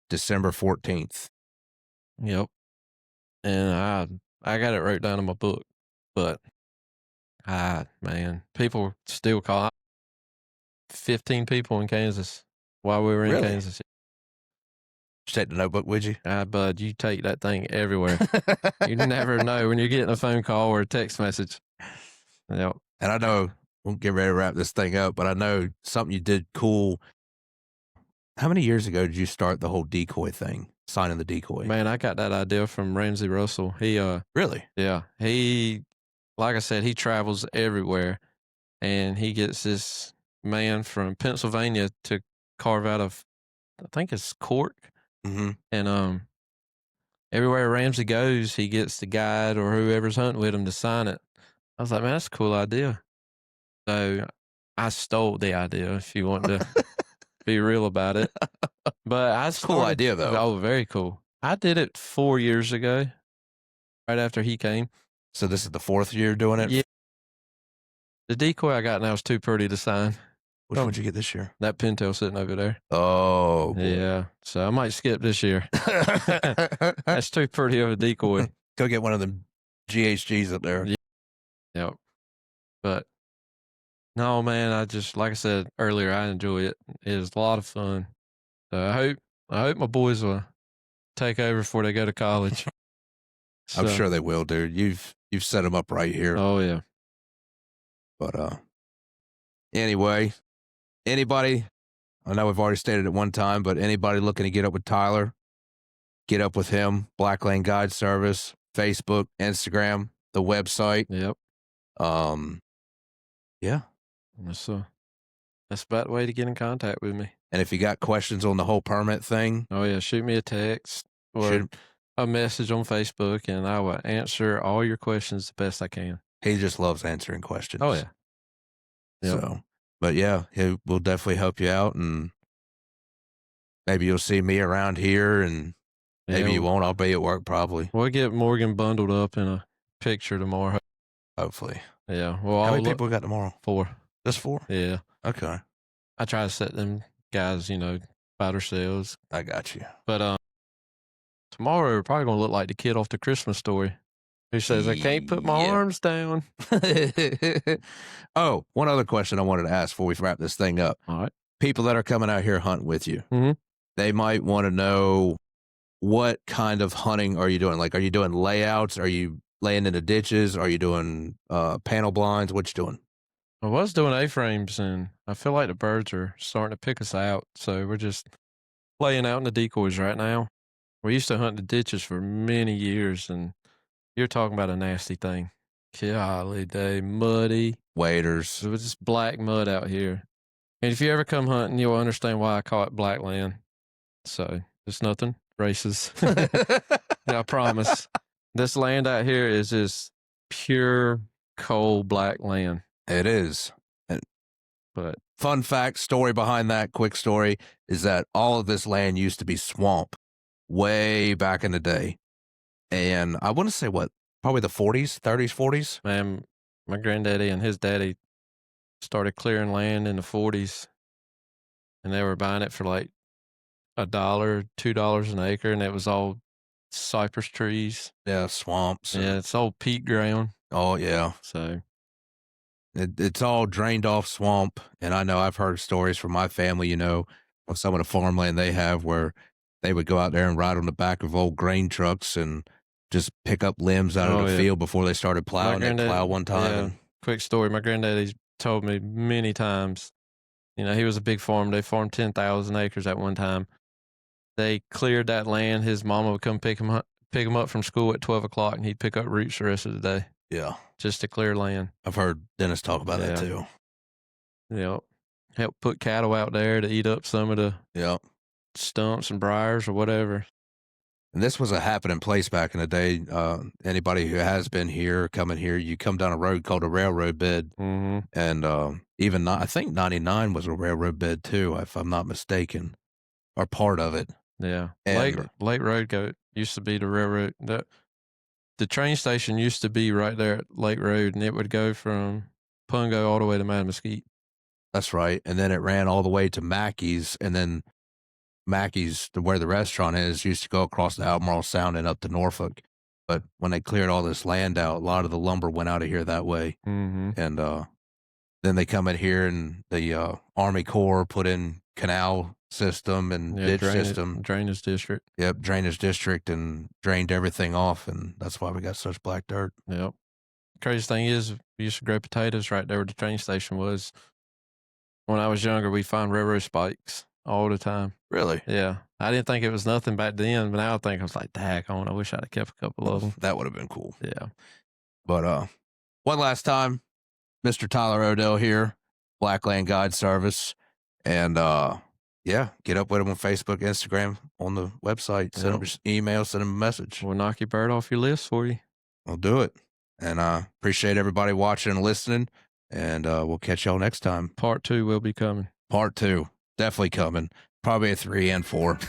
Speaker 1: December 14th.
Speaker 2: Yep. And I got it wrote down in my book, but man, people still call 15 people in Kansas while we were in Kansas.
Speaker 1: Did you take the notebook with you?
Speaker 2: Bud, you take that thing everywhere. You never know when you're getting a phone call or a text message. Yep.
Speaker 1: And I know, we'll get ready to wrap this thing up, but I know something you did cool. How many years ago did you start the whole decoy thing, signing the decoy?
Speaker 2: Man, I got that idea from Ramsey Russell. He
Speaker 1: Really?
Speaker 2: Yeah. He, like I said, he travels everywhere, and he gets this man from Pennsylvania to carve out of, I think it's cork.
Speaker 1: Mm-hmm.
Speaker 2: And everywhere Ramsey goes, he gets the guide or whoever's hunting with him to sign it. I was like, man, that's a cool idea. So I stole the idea, if you want to be real about it. But I started,
Speaker 1: cool idea, though.
Speaker 2: Oh, very cool. I did it 4 years ago, right after he came.
Speaker 1: So this is the 4th year doing it?
Speaker 2: Yeah. The decoy I got now is too pretty to sign.
Speaker 1: Which one did you get this year?
Speaker 2: That pintail sitting over there.
Speaker 1: Oh, boy.
Speaker 2: Yeah. So I might skip this year. That's too pretty of a decoy.
Speaker 1: Go get one of them GHGs up there.
Speaker 2: Yep. But no, man, I just, like I said earlier, I enjoy it. It is a lot of fun. So I hope my boys will take over before they go to college.
Speaker 1: I'm sure they will, dude. You've set them up right here.
Speaker 2: Oh, yeah.
Speaker 1: But anyway, anybody, I know we've already stated it one time, but anybody looking to get up with Tyler, get up with him. Blackland Guide Service, Facebook, Instagram, the website.
Speaker 2: Yep.
Speaker 1: Yeah.
Speaker 2: That's about the way to get in contact with me.
Speaker 1: And if you got questions on the whole permit thing,
Speaker 2: oh yeah, shoot me a text or a message on Facebook, and I will answer all your questions the best I can.
Speaker 1: He just loves answering questions.
Speaker 2: Oh yeah.
Speaker 1: Yep. So, but yeah, he will definitely help you out, and maybe you'll see me around here, and maybe you won't. I'll be at work probably.
Speaker 2: We'll get Morgan bundled up in a picture tomorrow.
Speaker 1: Hopefully.
Speaker 2: Yeah. Well,
Speaker 1: how many people we got tomorrow?
Speaker 2: 4.
Speaker 1: Just 4?
Speaker 2: Yeah.
Speaker 1: Okay.
Speaker 2: I try to set them guys, by themselves.
Speaker 1: I got you.
Speaker 2: But tomorrow we're probably gonna look like the kid off the Christmas Story who says, "I can't put my arms down."
Speaker 1: Oh, one other question I wanted to ask before we wrap this thing up.
Speaker 2: All right.
Speaker 1: People that are coming out here hunting with you,
Speaker 2: mm-hmm.
Speaker 1: they might want to know, what kind of hunting are you doing? Like, are you doing layouts? Are you laying in the ditches? Are you doing panel blinds? What you doing?
Speaker 2: I was doing A-frames, and I feel like the birds are starting to pick us out. So we're just laying out in the decoys right now. We used to hunt the ditches for many years, and you're talking about a nasty thing. Golly, they muddy.
Speaker 1: waders.
Speaker 2: It was just black mud out here. And if you ever come hunting, you'll understand why I call it Blackland. So it's nothing racist. I promise. This land out here is just pure coal black land.
Speaker 1: It is. And
Speaker 2: But
Speaker 1: fun fact, story behind that, quick story, is that all of this land used to be swamp way back in the day. And I want to say probably the 40s, 30s, 40s.
Speaker 2: man, my granddaddy and his daddy started clearing land in the 40s, and they were buying it for like $1, $2 an acre, and it was all cypress trees.
Speaker 1: Yeah, swamps.
Speaker 2: Yeah, it's all peat ground.
Speaker 1: Oh, yeah.
Speaker 2: So
Speaker 1: It's all drained off swamp. And I know I've heard stories from my family, of some of the farmland they have where they would go out there and ride on the back of old grain trucks and just pick up limbs out of the field before they started plowing. They plow one time.
Speaker 2: Yeah, quick story. My granddaddy told me many times, he was a big farmer. They farmed 10,000 acres at one time. They cleared that land. His mama would come pick him up from school at 12 o'clock, and he'd pick up roots the rest of the day.
Speaker 1: Yeah.
Speaker 2: Just to clear land.
Speaker 1: I've heard Dennis talk about that too.
Speaker 2: Help put cattle out there to eat up some of the stumps and briars or whatever.
Speaker 1: And this was a happening place back in the day. Anybody who has been here, coming here, you come down a road called a railroad bed.
Speaker 2: Mm-hmm.
Speaker 1: And even I think 99 was a railroad bed too, if I'm not mistaken, or part of it.
Speaker 2: Yeah.
Speaker 1: And
Speaker 2: Lake Road used to be the railroad. The train station used to be right there at Lake Road, and it would go from Pungo all the way to Mad Mesquite.
Speaker 1: That's right. And then it ran all the way to Mackey's, and then Mackey's, where the restaurant is, used to go across the Albemarle Sound and up to Norfolk. But when they cleared all this land out, a lot of the lumber went out of here that way.
Speaker 2: Mm-hmm.
Speaker 1: And then they come in here, and the Army Corps put in canal system and ditch system.
Speaker 2: Drainage district.
Speaker 1: Yep, drainage district, and drained everything off, and that's why we got such black dirt.
Speaker 2: Yep. Crazy thing is, we used to grow potatoes right there where the train station was. When I was younger, we found railroad spikes all the time.
Speaker 1: Really?
Speaker 2: Yeah. I didn't think it was nothing back then, but now I was like, daggone, I wish I'd have kept a couple of them.
Speaker 1: That would have been cool.
Speaker 2: Yeah.
Speaker 1: But one last time, Mr. Tyler Odell here, Blackland Guide Service, and get up with him on Facebook, Instagram, on the website. Send him an email, send him a message.
Speaker 2: We'll knock your bird off your list for you.
Speaker 1: I'll do it. And I appreciate everybody watching and listening, and we'll catch y'all next time.
Speaker 2: Part 2 will be coming.
Speaker 1: Part 2, definitely coming. Probably a 3 and 4.